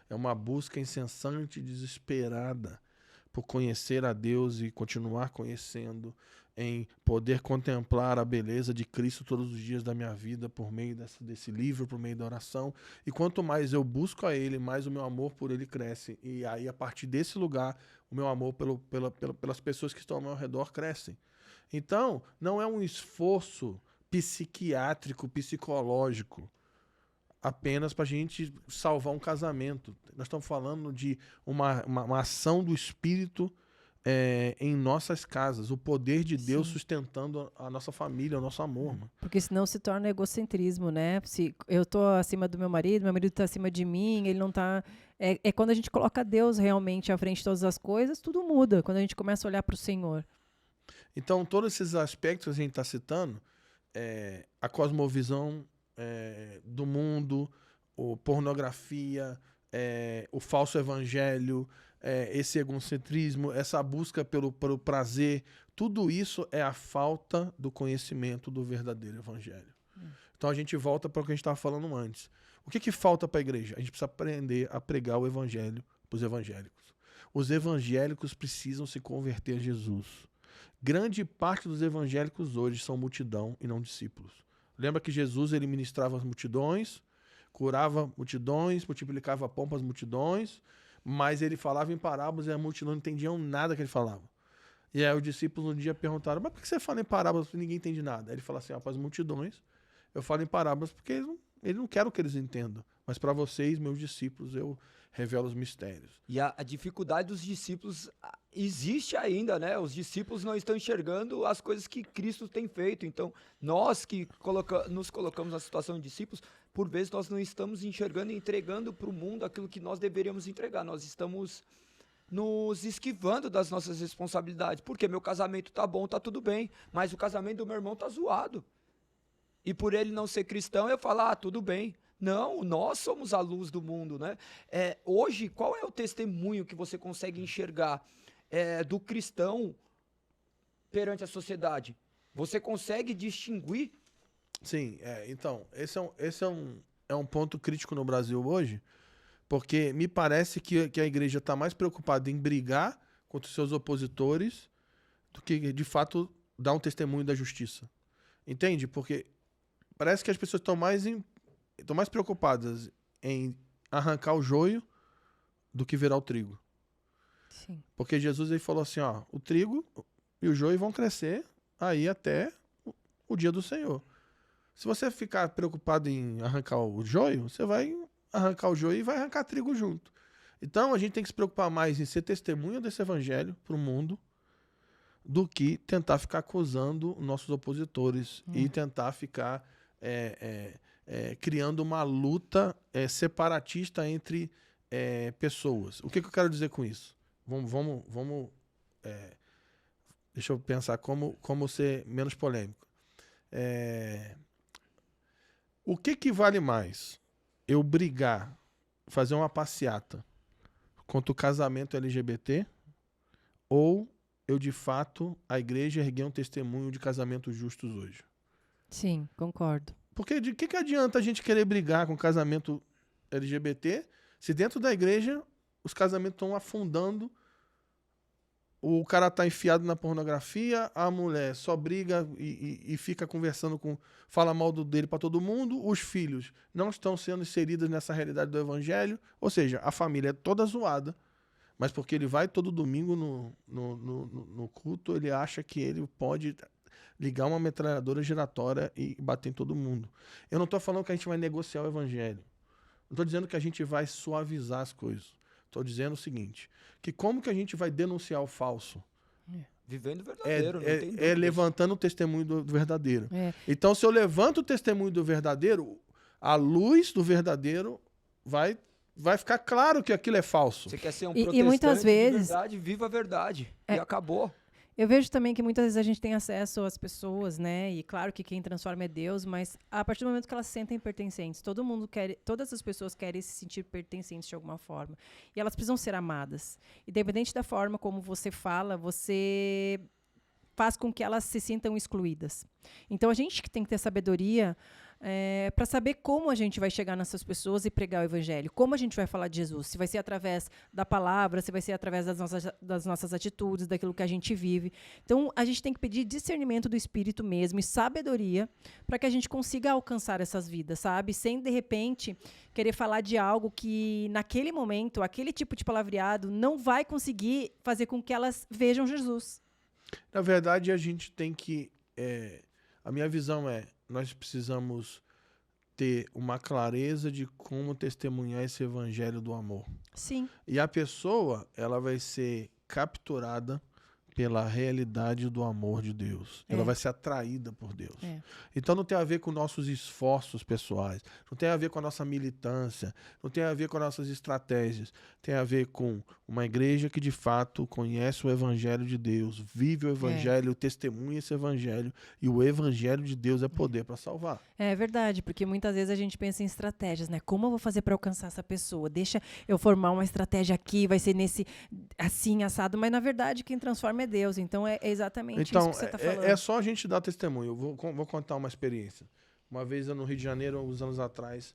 É uma busca incessante e desesperada por conhecer a Deus e continuar conhecendo, em poder contemplar a beleza de Cristo todos os dias da minha vida por meio desse livro, por meio da oração. E quanto mais eu busco a Ele, mais o meu amor por Ele cresce. E aí, a partir desse lugar, o meu amor pelas pessoas que estão ao meu redor cresce. Então, não é um esforço psiquiátrico, psicológico, apenas para a gente salvar um casamento. Nós estamos falando de uma ação do Espírito em nossas casas, o poder de Deus sustentando a nossa família, o nosso amor. Mano. Porque senão se torna egocentrismo, né? Se eu tô acima do meu marido tá acima de mim, ele não tá... É quando a gente coloca Deus realmente à frente de todas as coisas, tudo muda, quando a gente começa a olhar para o Senhor. Então, todos esses aspectos que a gente está citando, a cosmovisão do mundo, a pornografia, o falso evangelho, esse egocentrismo, essa busca pelo prazer, tudo isso é a falta do conhecimento do verdadeiro evangelho. Então a gente volta para o que a gente estava falando antes. O que falta para a igreja? A gente precisa aprender a pregar o evangelho para os evangélicos. Os evangélicos precisam se converter a Jesus. Grande parte dos evangélicos hoje são multidão e não discípulos. Lembra que Jesus ele ministrava as multidões, curava multidões, multiplicava pão para as multidões, mas ele falava em parábolas e a multidão não entendia nada que ele falava. E aí os discípulos um dia perguntaram, mas por que você fala em parábolas se ninguém entende nada? Aí ele fala assim, para as multidões eu falo em parábolas porque ele não quero que eles entendam, mas para vocês, meus discípulos, eu revelo os mistérios. E a dificuldade dos discípulos existe ainda, né? Os discípulos não estão enxergando as coisas que Cristo tem feito. Então, nós que nos colocamos na situação de discípulos, por vezes nós não estamos enxergando e entregando para o mundo aquilo que nós deveríamos entregar. Nós estamos nos esquivando das nossas responsabilidades. Porque meu casamento tá bom, tá tudo bem, mas o casamento do meu irmão tá zoado. E por ele não ser cristão, eu falo, tudo bem. Não, nós somos a luz do mundo, né? Hoje, qual é o testemunho que você consegue enxergar do cristão perante a sociedade? Você consegue distinguir? Sim, então, esse é um ponto crítico no Brasil hoje, porque me parece que a igreja está mais preocupada em brigar contra os seus opositores do que, de fato, dar um testemunho da justiça. Entende? Porque parece que as pessoas estão mais preocupadas em arrancar o joio do que virar o trigo. Sim. Porque Jesus ele falou assim, o trigo e o joio vão crescer aí até o dia do Senhor. Se você ficar preocupado em arrancar o joio, você vai arrancar o joio e vai arrancar trigo junto. Então a gente tem que se preocupar mais em ser testemunha desse evangelho para o mundo do que tentar ficar acusando nossos opositores e tentar ficar criando uma luta separatista entre pessoas. O que eu quero dizer com isso? Vamos deixa eu pensar como ser menos polêmico. O que vale mais? Eu brigar, fazer uma passeata contra o casamento LGBT ou eu, de fato, a igreja erguer um testemunho de casamentos justos hoje? Sim, concordo. Porque de que adianta a gente querer brigar com casamento LGBT se dentro da igreja os casamentos estão afundando, o cara tá enfiado na pornografia, a mulher só briga e fica conversando fala mal dele para todo mundo, os filhos não estão sendo inseridos nessa realidade do evangelho, ou seja, a família é toda zoada, mas porque ele vai todo domingo no culto, ele acha que ele pode ligar uma metralhadora giratória e bater em todo mundo. Eu não estou falando que a gente vai negociar o evangelho. Não estou dizendo que a gente vai suavizar as coisas. Estou dizendo o seguinte, que como que a gente vai denunciar o falso? Vivendo o verdadeiro, não tem dúvida. Levantando o testemunho do verdadeiro. Então, se eu levanto o testemunho do verdadeiro, a luz do verdadeiro vai ficar claro que aquilo é falso. Você quer ser um protestante e muitas vezes, de verdade, viva a verdade. E acabou. Eu vejo também que muitas vezes a gente tem acesso às pessoas, né? E claro que quem transforma é Deus, mas a partir do momento que elas se sentem pertencentes, todas as pessoas querem se sentir pertencentes de alguma forma. E elas precisam ser amadas. Independente da forma como você fala, você faz com que elas se sintam excluídas. Então a gente que tem que ter sabedoria para saber como a gente vai chegar nessas pessoas e pregar o evangelho, como a gente vai falar de Jesus, se vai ser através da palavra, se vai ser através das nossas atitudes, daquilo que a gente vive. Então, a gente tem que pedir discernimento do Espírito mesmo e sabedoria para que a gente consiga alcançar essas vidas, sabe? Sem, de repente, querer falar de algo que, naquele momento, aquele tipo de palavreado não vai conseguir fazer com que elas vejam Jesus. Na verdade, a gente tem que... a minha visão nós precisamos ter uma clareza de como testemunhar esse evangelho do amor. Sim. E a pessoa, ela vai ser capturada pela realidade do amor de Deus. Ela vai ser atraída por Deus. Então não tem a ver com nossos esforços pessoais, não tem a ver com a nossa militância, não tem a ver com as nossas estratégias. Tem a ver com uma igreja que de fato conhece o evangelho de Deus, vive o evangelho, testemunha esse evangelho, e o evangelho de Deus é poder para salvar. É verdade, porque muitas vezes a gente pensa em estratégias, né? Como eu vou fazer para alcançar essa pessoa? Deixa eu formar uma estratégia aqui, vai ser nesse assim, assado, mas na verdade quem transforma é Deus. Então é exatamente isso que você está falando. É só a gente dar testemunho. Eu vou contar uma experiência. Uma vez no Rio de Janeiro, alguns anos atrás,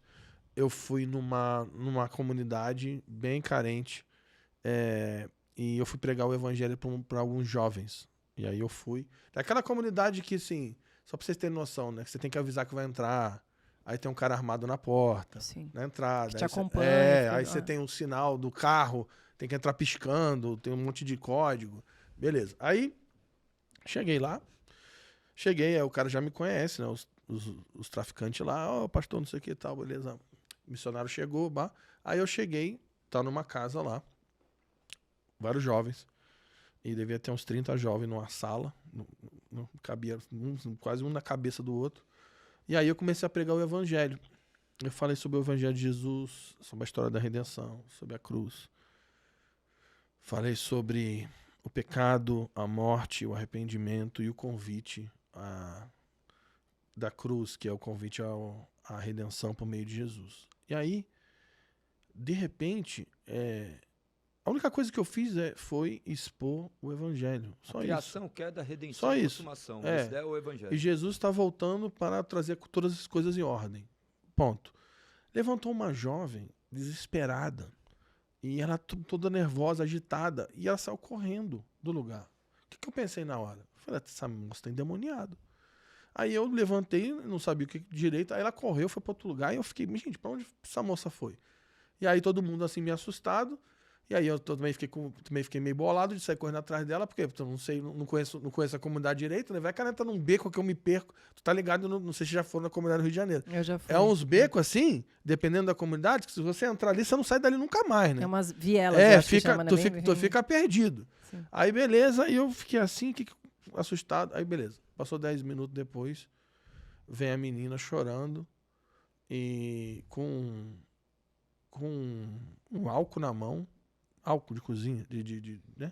eu fui numa comunidade bem carente, e eu fui pregar o evangelho para alguns jovens. E aí eu fui. Daquela comunidade que, assim, só para vocês terem noção, né? Que você tem que avisar que vai entrar. Aí tem um cara armado na porta, na entrada. Que te acompanha. Aí você tem um sinal do carro, tem que entrar piscando, tem um monte de código. Beleza. Aí, cheguei lá. Aí o cara já me conhece, né? Os traficantes lá, pastor, não sei o que e tal, beleza. O missionário chegou, aí eu cheguei, tá numa casa lá, vários jovens, e devia ter uns 30 jovens numa sala, não cabia quase um na cabeça do outro. E aí eu comecei a pregar o evangelho. Eu falei sobre o evangelho de Jesus, sobre a história da redenção, sobre a cruz. Falei sobre o pecado, a morte, o arrependimento e o convite da cruz, que é o convite à redenção por meio de Jesus. E aí, de repente, a única coisa que eu fiz foi expor o evangelho. Só isso. Criação, queda, redenção, só isso. Consumação. Isso é o evangelho. E Jesus está voltando para trazer todas as coisas em ordem. Ponto. Levantou uma jovem desesperada. E ela toda nervosa, agitada. E ela saiu correndo do lugar. O que eu pensei na hora? Eu falei, essa moça está endemoniada. Aí eu levantei, não sabia o que direito. Aí ela correu, foi para outro lugar. E eu fiquei, gente, para onde essa moça foi? E aí todo mundo assim, meio assustado. E aí eu também fiquei meio bolado de sair correndo atrás dela. Porque eu não sei, não conheço a comunidade direito, né? Vai que ela entra num beco que eu me perco. Tu tá ligado? Não sei se já foram na comunidade do Rio de Janeiro. Eu já fui. É uns becos assim, dependendo da comunidade, que se você entrar ali, você não sai dali nunca mais, né? É umas vielas, tu fica perdido. Sim. Aí beleza, e eu fiquei assim, assustado. Aí beleza, passou 10 minutos depois, vem a menina chorando e com um álcool na mão, álcool de cozinha, né?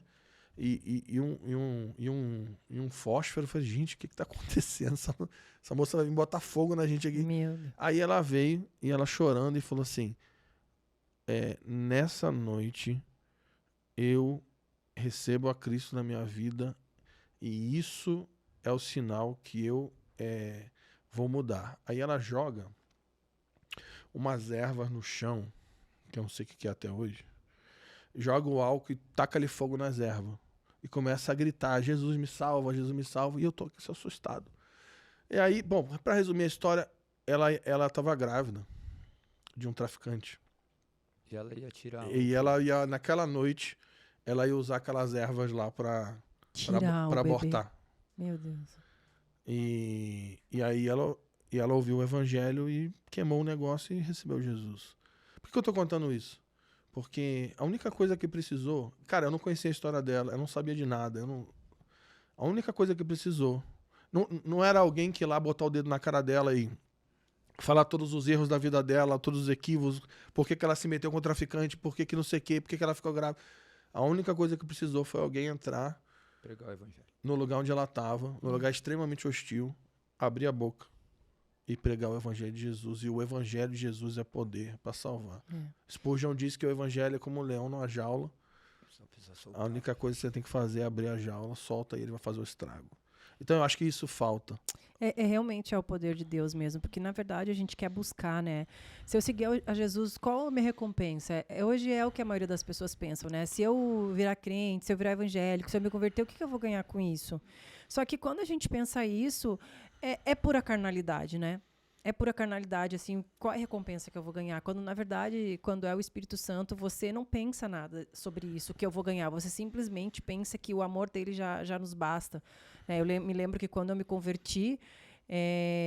E um fósforo. Eu falei, gente, o que tá acontecendo? Essa moça vai vir botar fogo na gente aqui. Meu Deus. Aí ela veio, e ela chorando, e falou assim, nessa noite eu recebo a Cristo na minha vida, e isso é o sinal que eu vou mudar. Aí ela joga umas ervas no chão, que eu não sei o que é até hoje, joga o álcool e taca ali fogo nas ervas. E começa a gritar, Jesus me salva, e eu tô aqui assustado. E aí, bom, pra resumir a história, ela tava grávida de um traficante. E ela ia tirar. E ela ia, naquela noite, ela ia usar aquelas ervas lá pra abortar. Meu Deus. E aí ela ouviu o evangelho e queimou o negócio e recebeu Jesus. Por que eu tô contando isso? Porque a única coisa que precisou... Cara, eu não conhecia a história dela, eu não sabia de nada. A única coisa que precisou... Não era alguém que ia lá botar o dedo na cara dela e falar todos os erros da vida dela, todos os equívocos, por que ela se meteu com o traficante, por que não sei o quê, por que ela ficou grávida. A única coisa que precisou foi alguém entrar pregar o evangelho no lugar onde ela estava, num lugar extremamente hostil, abrir a boca e pregar o evangelho de Jesus. E o evangelho de Jesus é poder para salvar. Spurgeon diz que o evangelho é como um leão numa jaula. A única coisa que você tem que fazer é abrir a jaula, solta e ele vai fazer o estrago. Então eu acho que isso falta. Realmente é o poder de Deus mesmo, porque na verdade a gente quer buscar, né? Se eu seguir a Jesus, qual a minha recompensa? Hoje é o que a maioria das pessoas pensam, né? Se eu virar crente, se eu virar evangélico, se eu me converter, o que eu vou ganhar com isso? Só que quando a gente pensa isso, é pura carnalidade, né? É pura carnalidade, assim, qual é a recompensa que eu vou ganhar? Quando, na verdade, quando é o Espírito Santo, você não pensa nada sobre isso, que eu vou ganhar. Você simplesmente pensa que o amor dele já nos basta. Eu me lembro que quando eu me converti,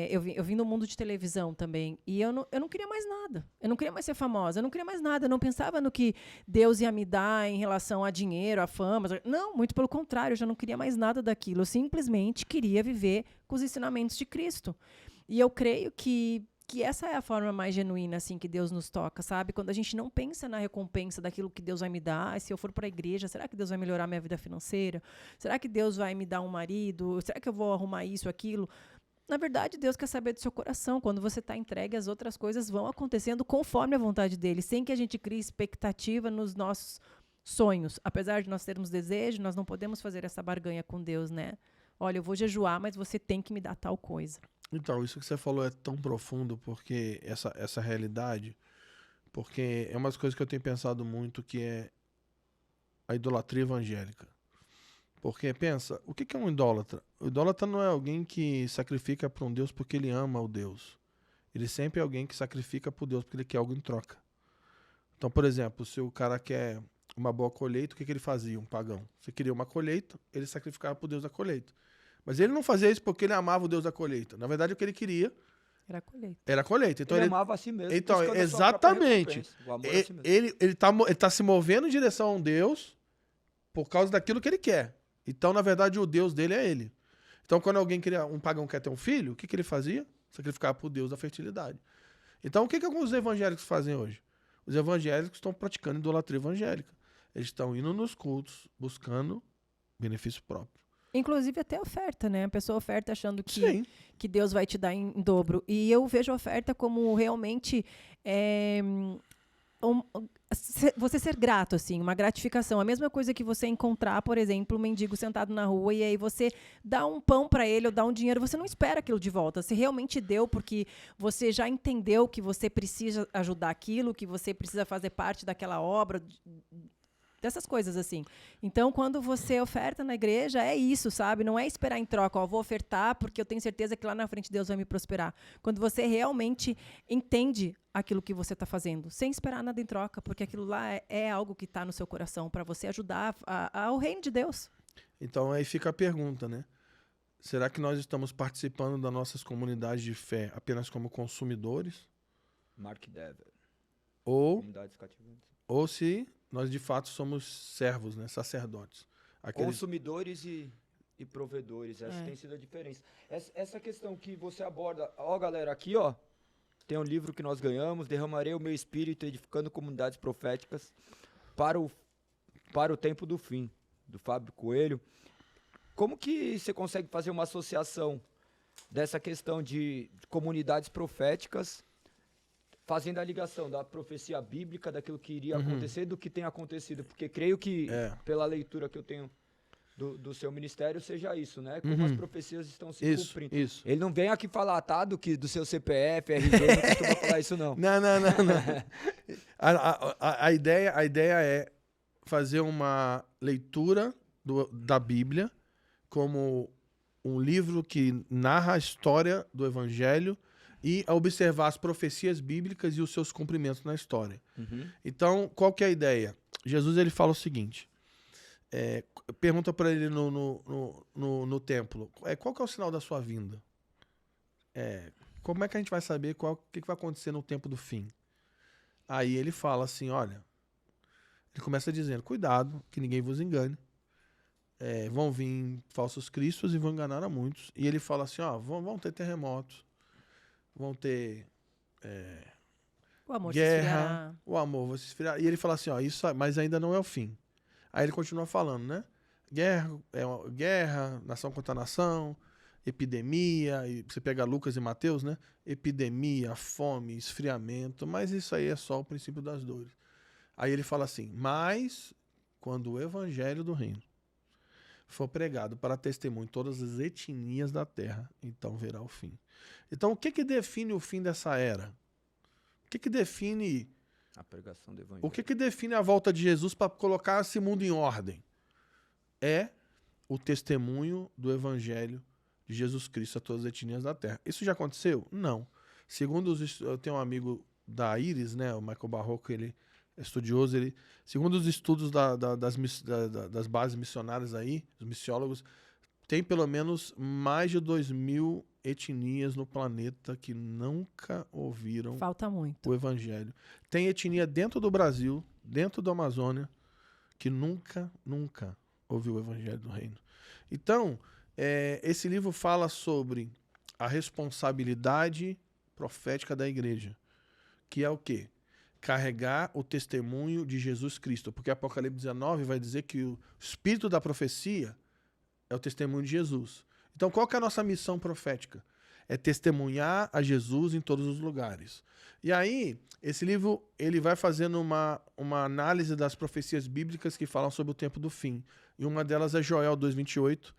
eu vim do mundo de televisão também, e eu não queria mais nada. Eu não queria mais ser famosa, eu não queria mais nada. Eu não pensava no que Deus ia me dar em relação a dinheiro, a fama. Não, muito pelo contrário, eu já não queria mais nada daquilo. Eu simplesmente queria viver com os ensinamentos de Cristo. E eu creio que essa é a forma mais genuína assim que Deus nos toca, sabe? Quando a gente não pensa na recompensa daquilo que Deus vai me dar. Se eu for para a igreja, será que Deus vai melhorar minha vida financeira? Será que Deus vai me dar um marido? Será que eu vou arrumar isso, aquilo? Na verdade, Deus quer saber do seu coração. Quando você está entregue, as outras coisas vão acontecendo conforme a vontade dele, sem que a gente crie expectativa nos nossos sonhos. Apesar de nós termos desejo, nós não podemos fazer essa barganha com Deus, né? Olha, eu vou jejuar, mas você tem que me dar tal coisa. Então, isso que você falou é tão profundo, porque essa realidade, porque é uma das coisas que eu tenho pensado muito, que é a idolatria evangélica. Porque, pensa, o que é um idólatra? O idólatra não é alguém que sacrifica para um Deus porque ele ama o Deus. Ele sempre é alguém que sacrifica para o Deus porque ele quer algo em troca. Então, por exemplo, se o cara quer uma boa colheita, o que ele fazia? Um pagão. Se queria uma colheita, ele sacrificava para o Deus da colheita. Mas ele não fazia isso porque ele amava o Deus da colheita. Na verdade, o que ele queria era a colheita. Era a colheita. Então, ele amava a si mesmo. Então, exatamente. O amor a si mesmo. Ele tá se movendo em direção a um Deus por causa daquilo que ele quer. Então, na verdade, o Deus dele é ele. Então, quando um pagão quer ter um filho, o que ele fazia? Sacrificava para o Deus da fertilidade. Então, o que alguns evangélicos fazem hoje? Os evangélicos estão praticando idolatria evangélica. Eles estão indo nos cultos, buscando benefício próprio. Inclusive até oferta, né? A pessoa oferta achando que Deus vai te dar em dobro. E eu vejo a oferta como realmente você ser grato, assim, uma gratificação. A mesma coisa que você encontrar, por exemplo, um mendigo sentado na rua e aí você dá um pão para ele ou dá um dinheiro, você não espera aquilo de volta. Você realmente deu porque você já entendeu que você precisa ajudar aquilo, que você precisa fazer parte daquela obra, dessas coisas assim. Então, quando você oferta na igreja, é isso, sabe? Não é esperar em troca, vou ofertar porque eu tenho certeza que lá na frente Deus vai me prosperar. Quando você realmente entende aquilo que você está fazendo, sem esperar nada em troca, porque aquilo lá é algo que está no seu coração para você ajudar ao reino de Deus. Então, aí fica a pergunta, né? Será que nós estamos participando das nossas comunidades de fé apenas como consumidores? Mark Dever. Ou se nós de fato somos servos, né? Sacerdotes. Consumidores e provedores. Essa tem sido a diferença. Essa questão que você aborda, galera, aqui, tem um livro que nós ganhamos, Derramarei o Meu Espírito, Edificando Comunidades Proféticas para o Tempo do Fim, do Fábio Coelho. Como que você consegue fazer uma associação dessa questão de comunidades proféticas, fazendo a ligação da profecia bíblica, daquilo que iria acontecer, do que tem acontecido? Porque creio que, pela leitura que eu tenho do seu ministério, seja isso, né? Como as profecias estão se cumprindo. Isso. Ele não vem aqui falar, tá, do seu CPF, RG, não costuma falar isso, não. Não. A ideia é fazer uma leitura da Bíblia como um livro que narra a história do Evangelho e a observar as profecias bíblicas e os seus cumprimentos na história. Então, qual que é a ideia? Jesus ele fala o seguinte, pergunta para ele no templo, qual que é o sinal da sua vinda? Como é que a gente vai saber o que vai acontecer no tempo do fim? Aí ele fala assim, olha, ele começa dizendo, cuidado, que ninguém vos engane. Vão vir falsos cristos e vão enganar a muitos. E ele fala assim, vão ter terremotos, vão ter o amor guerra, o amor vai se esfriar. E ele fala assim, isso, mas ainda não é o fim. Aí ele continua falando, né? Guerra, nação contra nação, epidemia, e você pega Lucas e Mateus, né? Epidemia, fome, esfriamento, mas isso aí é só o princípio das dores. Aí ele fala assim, mas quando o evangelho do reino for pregado para testemunho em todas as etnias da terra, então verá o fim. Então, o que define o fim dessa era? O que define A pregação do evangelho. o que define a volta de Jesus para colocar esse mundo em ordem? É o testemunho do evangelho de Jesus Cristo a todas as etnias da terra. Isso já aconteceu? Não. Segundo eu tenho um amigo da Iris, né, o Michael Barroco, ele é estudioso, segundo os estudos das bases missionárias aí, os missiólogos, tem pelo menos mais de 2.000 etnias no planeta que nunca ouviram Falta muito. o evangelho. Tem etnia dentro do Brasil, dentro da Amazônia, que nunca ouviu o evangelho do reino. Então, esse livro fala sobre a responsabilidade profética da igreja, que é o quê? Carregar o testemunho de Jesus Cristo, porque Apocalipse 19 vai dizer que o espírito da profecia é o testemunho de Jesus. Então, qual que é a nossa missão profética? É testemunhar a Jesus em todos os lugares. E aí, esse livro ele vai fazendo uma análise das profecias bíblicas que falam sobre o tempo do fim. E uma delas é Joel 2:28,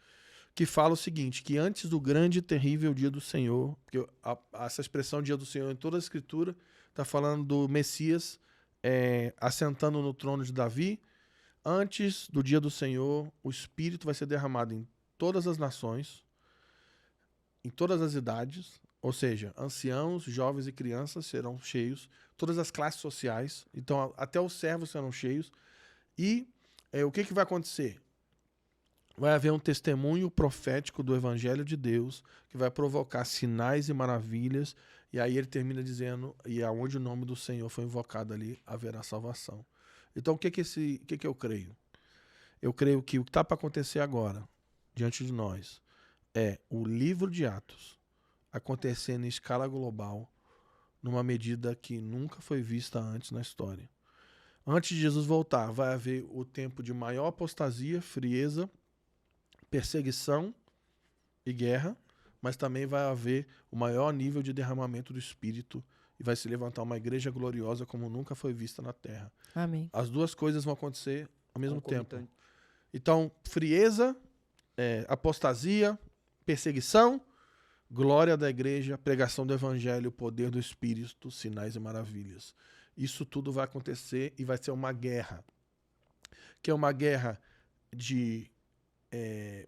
que fala o seguinte, que antes do grande e terrível dia do Senhor, porque essa expressão dia do Senhor em toda a Escritura está falando do Messias assentando no trono de Davi. Antes do dia do Senhor, o Espírito vai ser derramado em todas as nações, em todas as idades, ou seja, anciãos, jovens e crianças serão cheios, todas as classes sociais, então até os servos serão cheios. E o que vai acontecer? Vai haver um testemunho profético do Evangelho de Deus que vai provocar sinais e maravilhas. E aí ele termina dizendo, e aonde o nome do Senhor foi invocado ali, haverá salvação. Então o que eu creio? Eu creio que o que está para acontecer agora, diante de nós, é o livro de Atos acontecendo em escala global, numa medida que nunca foi vista antes na história. Antes de Jesus voltar, vai haver o tempo de maior apostasia, frieza, perseguição e guerra, mas também vai haver o maior nível de derramamento do Espírito e vai se levantar uma igreja gloriosa como nunca foi vista na terra. Amém. As duas coisas vão acontecer ao mesmo tempo. Concomitante. Então, frieza, apostasia, perseguição, glória da igreja, pregação do evangelho, poder do Espírito, sinais e maravilhas. Isso tudo vai acontecer e vai ser uma guerra, que é uma guerra de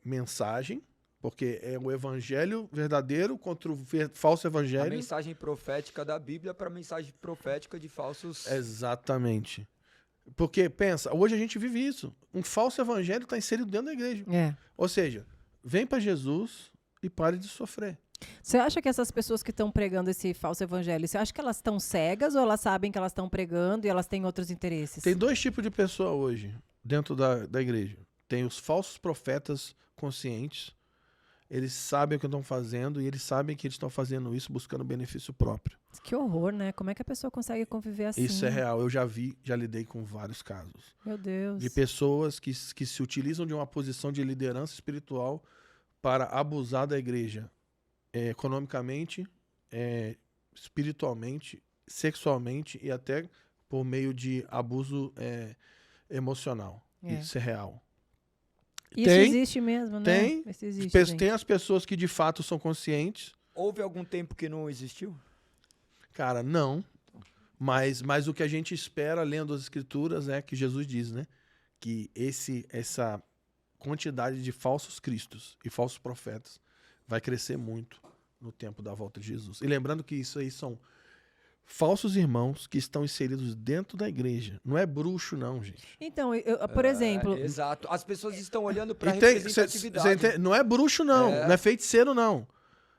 mensagem, porque é o evangelho verdadeiro contra o falso A evangelho. mensagem profética da Bíblia para a mensagem profética de falsos... Exatamente. Porque, pensa, hoje a gente vive isso. Um falso evangelho está inserido dentro da igreja. Ou seja, vem para Jesus e pare de sofrer. Você acha que essas pessoas que estão pregando esse falso evangelho, você acha que elas estão cegas ou elas sabem que elas estão pregando e elas têm outros interesses? Tem dois tipos de pessoa hoje dentro da igreja. Tem os falsos profetas conscientes. Eles sabem o que estão fazendo e eles sabem que eles estão fazendo isso buscando benefício próprio. Que horror, né? Como é que a pessoa consegue conviver assim? Isso é real. Eu já lidei com vários casos. Meu Deus. De pessoas que se utilizam de uma posição de liderança espiritual para abusar da igreja economicamente, espiritualmente, sexualmente e até por meio de abuso emocional. Isso é real. Isso existe mesmo, né? Tem. Isso existe, Tem as pessoas que de fato são conscientes. Houve algum tempo que não existiu? Cara, não. Mas o que a gente espera lendo as escrituras é que Jesus diz, né? Que essa quantidade de falsos cristos e falsos profetas vai crescer muito no tempo da volta de Jesus. E lembrando que isso aí são falsos irmãos que estão inseridos dentro da igreja. Não é bruxo, não, gente. Então, por exemplo... Exato. As pessoas estão olhando para a E representatividade. não é bruxo, não. Não é feiticeiro, não.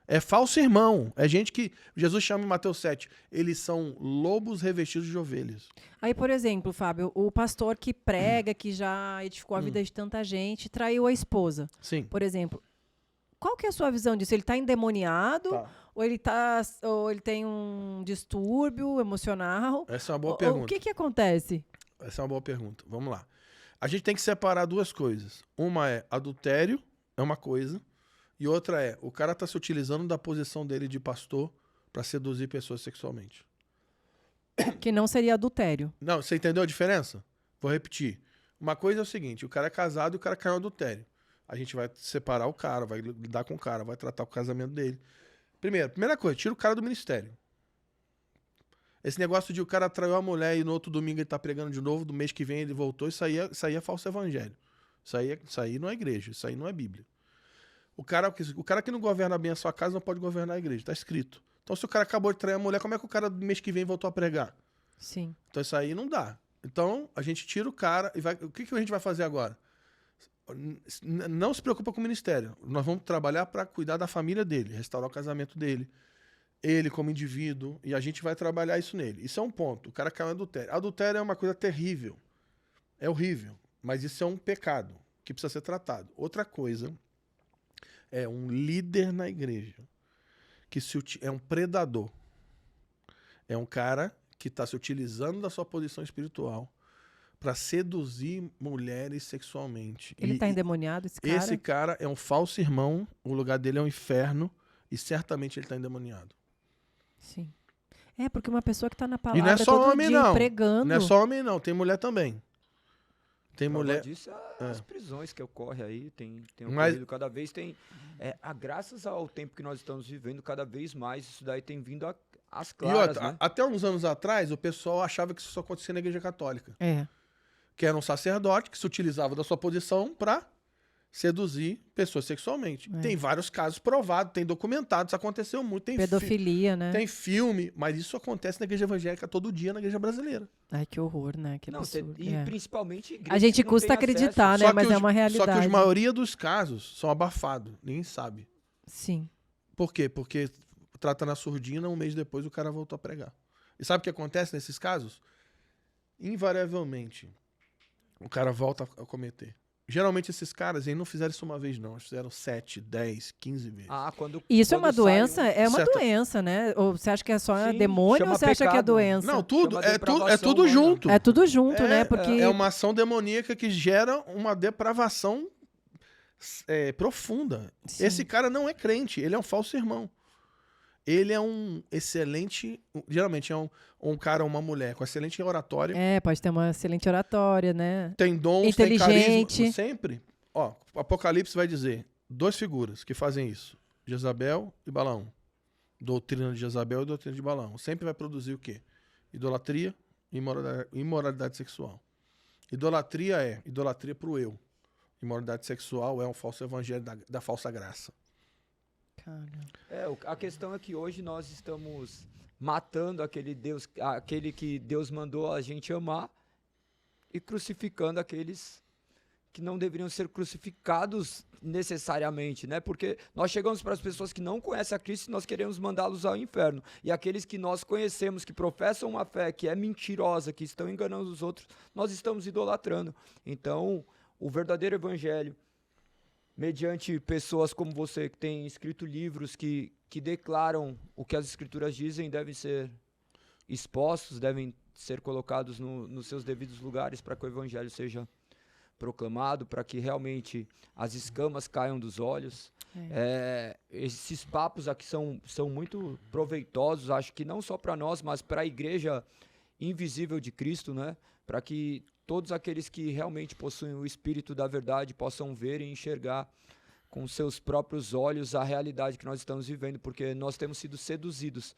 É falso irmão. É gente que Jesus chama em Mateus 7. Eles são lobos revestidos de ovelhas. Aí, por exemplo, Fábio, o pastor que prega, que já edificou a vida de tanta gente, traiu a esposa. Sim. Por exemplo, qual que é a sua visão disso? Ele está endemoniado? Tá. Ou ele tem um distúrbio emocional? Essa é uma boa pergunta. O que acontece? Essa é uma boa pergunta. Vamos lá. A gente tem que separar duas coisas. Uma é adultério, é uma coisa. E outra é, o cara está se utilizando da posição dele de pastor para seduzir pessoas sexualmente. Que não seria adultério. Não, você entendeu a diferença? Vou repetir. Uma coisa é o seguinte, o cara é casado e o cara caiu no adultério. A gente vai separar o cara, vai lidar com o cara, vai tratar o casamento dele. Primeira coisa, tira o cara do ministério. Esse negócio de o cara traiu a mulher e no outro domingo ele tá pregando de novo, do mês que vem ele voltou, isso aí é falso evangelho. Isso aí não é igreja, isso aí não é Bíblia. O cara que não governa bem a sua casa não pode governar a igreja, tá escrito. Então se o cara acabou de trair a mulher, como é que o cara do mês que vem voltou a pregar? Sim. Então isso aí não dá. Então a gente tira o cara e vai... O que a gente vai fazer agora? Não se preocupa com o ministério. Nós vamos trabalhar para cuidar da família dele, restaurar o casamento dele, ele como indivíduo, e a gente vai trabalhar isso nele. Isso é um ponto. O cara caiu em adultério. Adultério é uma coisa terrível. É horrível. Mas isso é um pecado que precisa ser tratado. Outra coisa é um líder na igreja que é um predador. É um cara que está se utilizando da sua posição espiritual para seduzir mulheres sexualmente. Ele está endemoniado, esse cara? Esse cara é um falso irmão, o lugar dele é um inferno e certamente ele está endemoniado. Sim. É, porque uma pessoa que está na palavra e não é só todo homem, dia não. pregando... Não é só homem, não. Tem mulher também. Tem mulher... disso as prisões que ocorrem aí, tem Mas... ocorrido cada vez, graças ao tempo que nós estamos vivendo, cada vez mais isso daí tem vindo às claras, né? Até uns anos atrás, o pessoal achava que isso só acontecia na igreja católica. É. Que era um sacerdote que se utilizava da sua posição para seduzir pessoas sexualmente. Tem vários casos provados, tem documentados, isso aconteceu muito. Tem pedofilia, né? Tem filme, mas isso acontece na igreja evangélica todo dia na igreja brasileira. Ai, que horror, né? Que absurdo. E principalmente igreja a gente que não custa tem acreditar, acesso. né? Mas é uma realidade. Só que a maioria dos casos são abafados, ninguém sabe. Sim. Por quê? Porque trata na surdina, um mês depois o cara voltou a pregar. E sabe o que acontece nesses casos? Invariavelmente, o cara volta a cometer. Geralmente esses caras aí não fizeram isso uma vez, não. Eles fizeram 7, 10, 15 vezes. Isso é uma doença? É uma doença, né? Ou você acha que é só demônio ou você acha que é doença? Não, é tudo junto. É tudo junto, né? Porque... É uma ação demoníaca que gera uma depravação profunda. Sim. Esse cara não é crente, ele é um falso irmão. Ele é um excelente... Geralmente é um cara ou uma mulher com excelente oratória. Pode ter uma excelente oratória, né? Tem dons, inteligente. tem carisma. Sempre. Ó, o Apocalipse vai dizer 2 figuras que fazem isso. Jezabel e Balaão. Doutrina de Jezabel e doutrina de Balaão. Sempre vai produzir o quê? Idolatria e imoralidade sexual. Idolatria é idolatria pro eu. Imoralidade sexual é um falso evangelho da falsa graça. A questão é que hoje nós estamos matando aquele que Deus mandou a gente amar e crucificando aqueles que não deveriam ser crucificados necessariamente, né? Porque nós chegamos para as pessoas que não conhecem a Cristo e nós queremos mandá-los ao inferno. E aqueles que nós conhecemos, que professam uma fé que é mentirosa, que estão enganando os outros, nós estamos idolatrando. Então, o verdadeiro evangelho, mediante pessoas como você que tem escrito livros que declaram o que as escrituras dizem, devem ser expostos, devem ser colocados nos seus devidos lugares para que o evangelho seja proclamado, para que realmente as escamas caiam dos olhos. Esses papos aqui são muito proveitosos, acho que não só para nós, mas para a igreja invisível de Cristo, né? Para que todos aqueles que realmente possuem o Espírito da verdade possam ver e enxergar com seus próprios olhos a realidade que nós estamos vivendo, porque nós temos sido seduzidos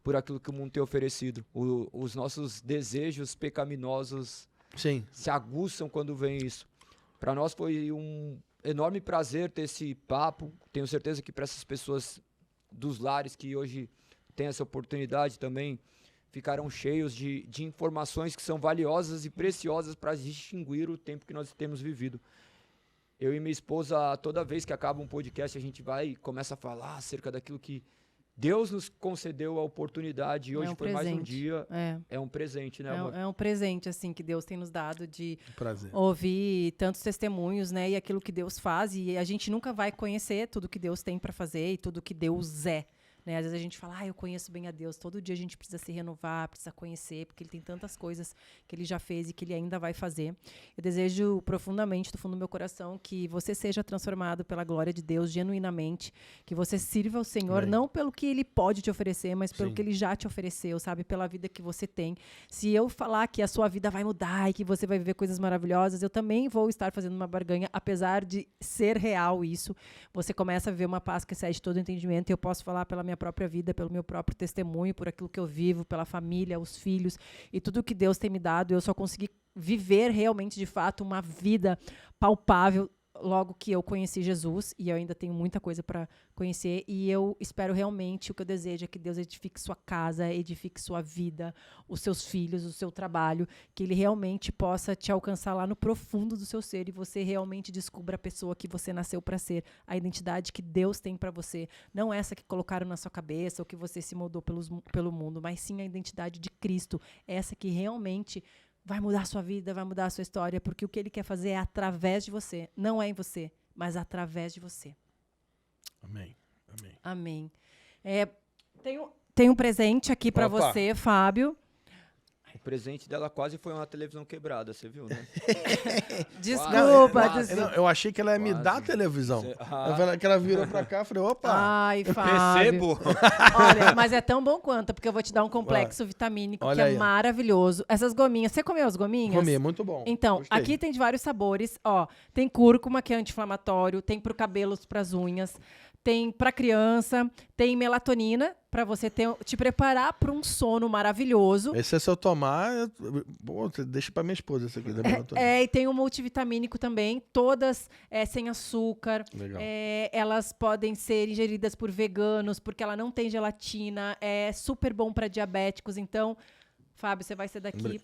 por aquilo que o mundo tem oferecido. Os nossos desejos pecaminosos se aguçam quando vem isso. Para nós foi um enorme prazer ter esse papo. Tenho certeza que para essas pessoas dos lares que hoje têm essa oportunidade também, ficaram cheios de informações que são valiosas e preciosas para distinguir o tempo que nós temos vivido. Eu e minha esposa, toda vez que acaba um podcast, a gente vai e começa a falar acerca daquilo que Deus nos concedeu a oportunidade e hoje foi mais um dia. É um presente, né? É um presente, assim, que Deus tem nos dado de prazer. Ouvir tantos testemunhos, né? E aquilo que Deus faz. E a gente nunca vai conhecer tudo que Deus tem para fazer e tudo que Deus é. né? Às vezes a gente fala, eu conheço bem a Deus. Todo dia a gente precisa se renovar, precisa conhecer, porque Ele tem tantas coisas que Ele já fez e que Ele ainda vai fazer. Eu desejo profundamente, do fundo do meu coração, que você seja transformado pela glória de Deus, genuinamente, que você sirva ao Senhor, Amém. não pelo que Ele pode te oferecer, mas pelo Sim. que Ele já te ofereceu, sabe? Pela vida que você tem. Se eu falar que a sua vida vai mudar e que você vai viver coisas maravilhosas, eu também vou estar fazendo uma barganha, apesar de ser real isso. Você começa a viver uma paz que excede todo entendimento, e eu posso falar pela minha própria vida, pelo meu próprio testemunho, por aquilo que eu vivo, pela família, os filhos, e tudo que Deus tem me dado. Eu só consegui viver realmente, de fato, uma vida palpável logo que eu conheci Jesus, e eu ainda tenho muita coisa para conhecer, e eu espero realmente, o que eu desejo é que Deus edifique sua casa, edifique sua vida, os seus filhos, o seu trabalho, que Ele realmente possa te alcançar lá no profundo do seu ser, e você realmente descubra a pessoa que você nasceu para ser, a identidade que Deus tem para você, não essa que colocaram na sua cabeça, ou que você se moldou pelo mundo, mas sim a identidade de Cristo, essa que realmente vai mudar a sua vida, vai mudar a sua história, porque o que Ele quer fazer é através de você. Não é em você, mas através de você. Amém. Amém. Amém. Tem um presente aqui para Opa. você, Fábio. O presente dela quase foi uma televisão quebrada, você viu, né? Desculpa, quase. desculpa. Eu achei que ela ia me Quase. dar a televisão. Você- Eu falei que ela virou pra cá, eu falei, opa. Ai, Fábio. Recebo! Olha, mas é tão bom quanto, porque eu vou te dar um complexo vitamínico Olha que é aí, ó. maravilhoso. Essas gominhas, você comeu as gominhas? Comi, é muito bom. Então, Gostei. aqui tem de vários sabores, ó. Tem cúrcuma, que é anti-inflamatório, tem pro cabelo, pras unhas, tem pra criança, tem melatonina, pra você te preparar para um sono maravilhoso. Esse é se eu tomar, pô, deixa pra minha esposa esse aqui. Da E tem um multivitamínico também, todas sem açúcar. Legal. Elas podem ser ingeridas por veganos, porque ela não tem gelatina, é super bom para diabéticos. Então, Fábio, você vai ser daqui.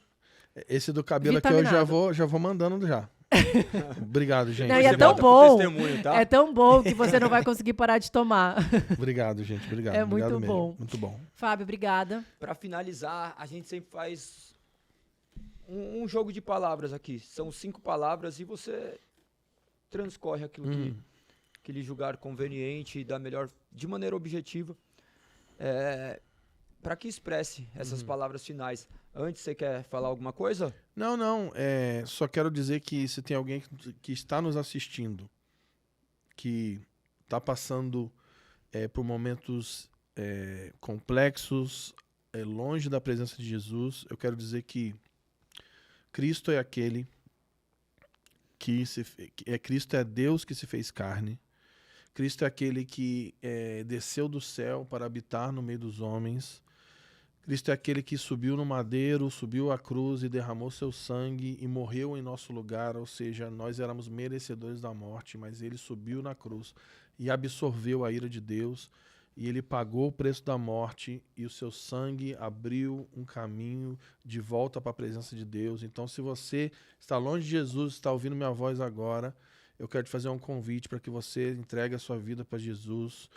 Esse do cabelo aqui eu Vitaminado. já vou mandando já. Obrigado, gente. Não, e é Você tão volta com bom. testemunho, tá? É tão bom que você não vai conseguir parar de tomar. Obrigado, gente. Obrigado. É Obrigado muito mesmo. bom. Muito bom. Fábio, obrigada. Pra finalizar, a gente sempre faz um jogo de palavras aqui. São 5 palavras e você transcorre aquilo que lhe julgar conveniente e de maneira objetiva, para que expresse essas palavras finais. Antes, você quer falar alguma coisa? Não. Só quero dizer que se tem alguém que está nos assistindo, que está passando por momentos complexos, longe da presença de Jesus, eu quero dizer que Cristo é aquele Cristo é Deus que se fez carne. Cristo é aquele que desceu do céu para habitar no meio dos homens. Cristo é aquele que subiu no madeiro, subiu à cruz e derramou seu sangue e morreu em nosso lugar, ou seja, nós éramos merecedores da morte, mas ele subiu na cruz e absorveu a ira de Deus, e ele pagou o preço da morte, e o seu sangue abriu um caminho de volta para a presença de Deus. Então, se você está longe de Jesus, está ouvindo minha voz agora, eu quero te fazer um convite para que você entregue a sua vida para Jesus,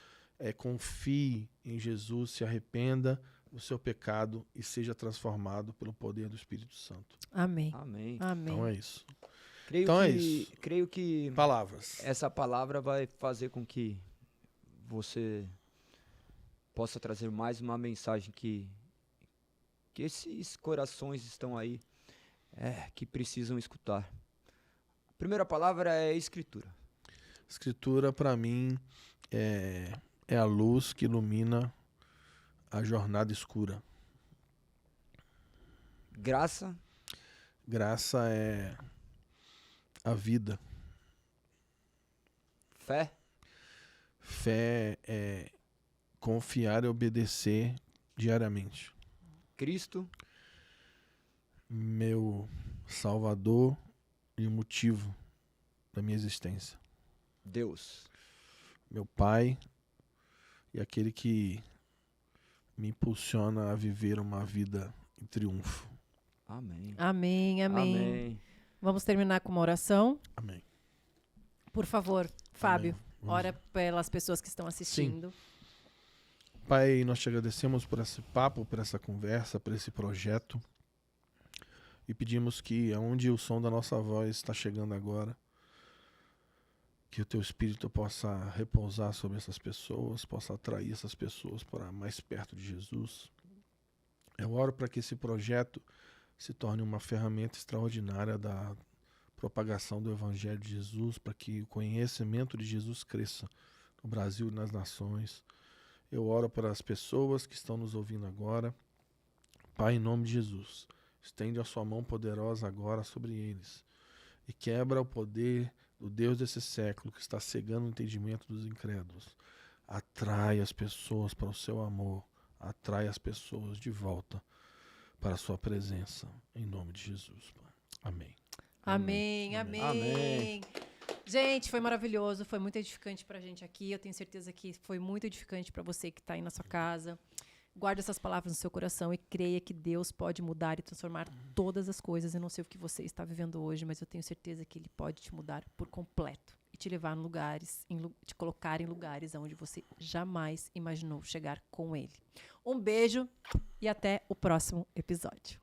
confie em Jesus, se arrependa do seu pecado e seja transformado pelo poder do Espírito Santo. Amém. Amém. Amém. Então é isso. Creio que Palavras. essa palavra vai fazer com que você possa trazer mais uma mensagem que esses corações estão aí, que precisam escutar. A primeira palavra é Escritura. Escritura, para mim, é a luz que ilumina a jornada escura. Graça. Graça é a vida. Fé. Fé é confiar e obedecer diariamente. Cristo. Meu Salvador e o motivo da minha existência. Deus. Meu Pai e aquele que me impulsiona a viver uma vida em triunfo. Amém. Amém, amém. Amém. Vamos terminar com uma oração? Amém. Por favor, Fábio, Vamos ora pelas pessoas que estão assistindo. Pai, nós te agradecemos por esse papo, por essa conversa, por esse projeto. E pedimos que, aonde o som da nossa voz está chegando agora, que o teu Espírito possa repousar sobre essas pessoas, possa atrair essas pessoas para mais perto de Jesus. Eu oro para que esse projeto se torne uma ferramenta extraordinária da propagação do Evangelho de Jesus, para que o conhecimento de Jesus cresça no Brasil e nas nações. Eu oro para as pessoas que estão nos ouvindo agora. Pai, em nome de Jesus, estende a sua mão poderosa agora sobre eles e quebra o poder do Deus desse século que está cegando o entendimento dos incrédulos. Atrai as pessoas para o seu amor, atrai as pessoas de volta para a sua presença, em nome de Jesus, Pai. Amém. Amém, amém. Amém. Gente, foi maravilhoso, foi muito edificante pra gente aqui. Eu tenho certeza que foi muito edificante para você que está aí na sua casa. Guarde essas palavras no seu coração e creia que Deus pode mudar e transformar todas as coisas. Eu não sei o que você está vivendo hoje, mas eu tenho certeza que Ele pode te mudar por completo e te levar em lugares, te colocar em lugares onde você jamais imaginou chegar com Ele. Um beijo e até o próximo episódio.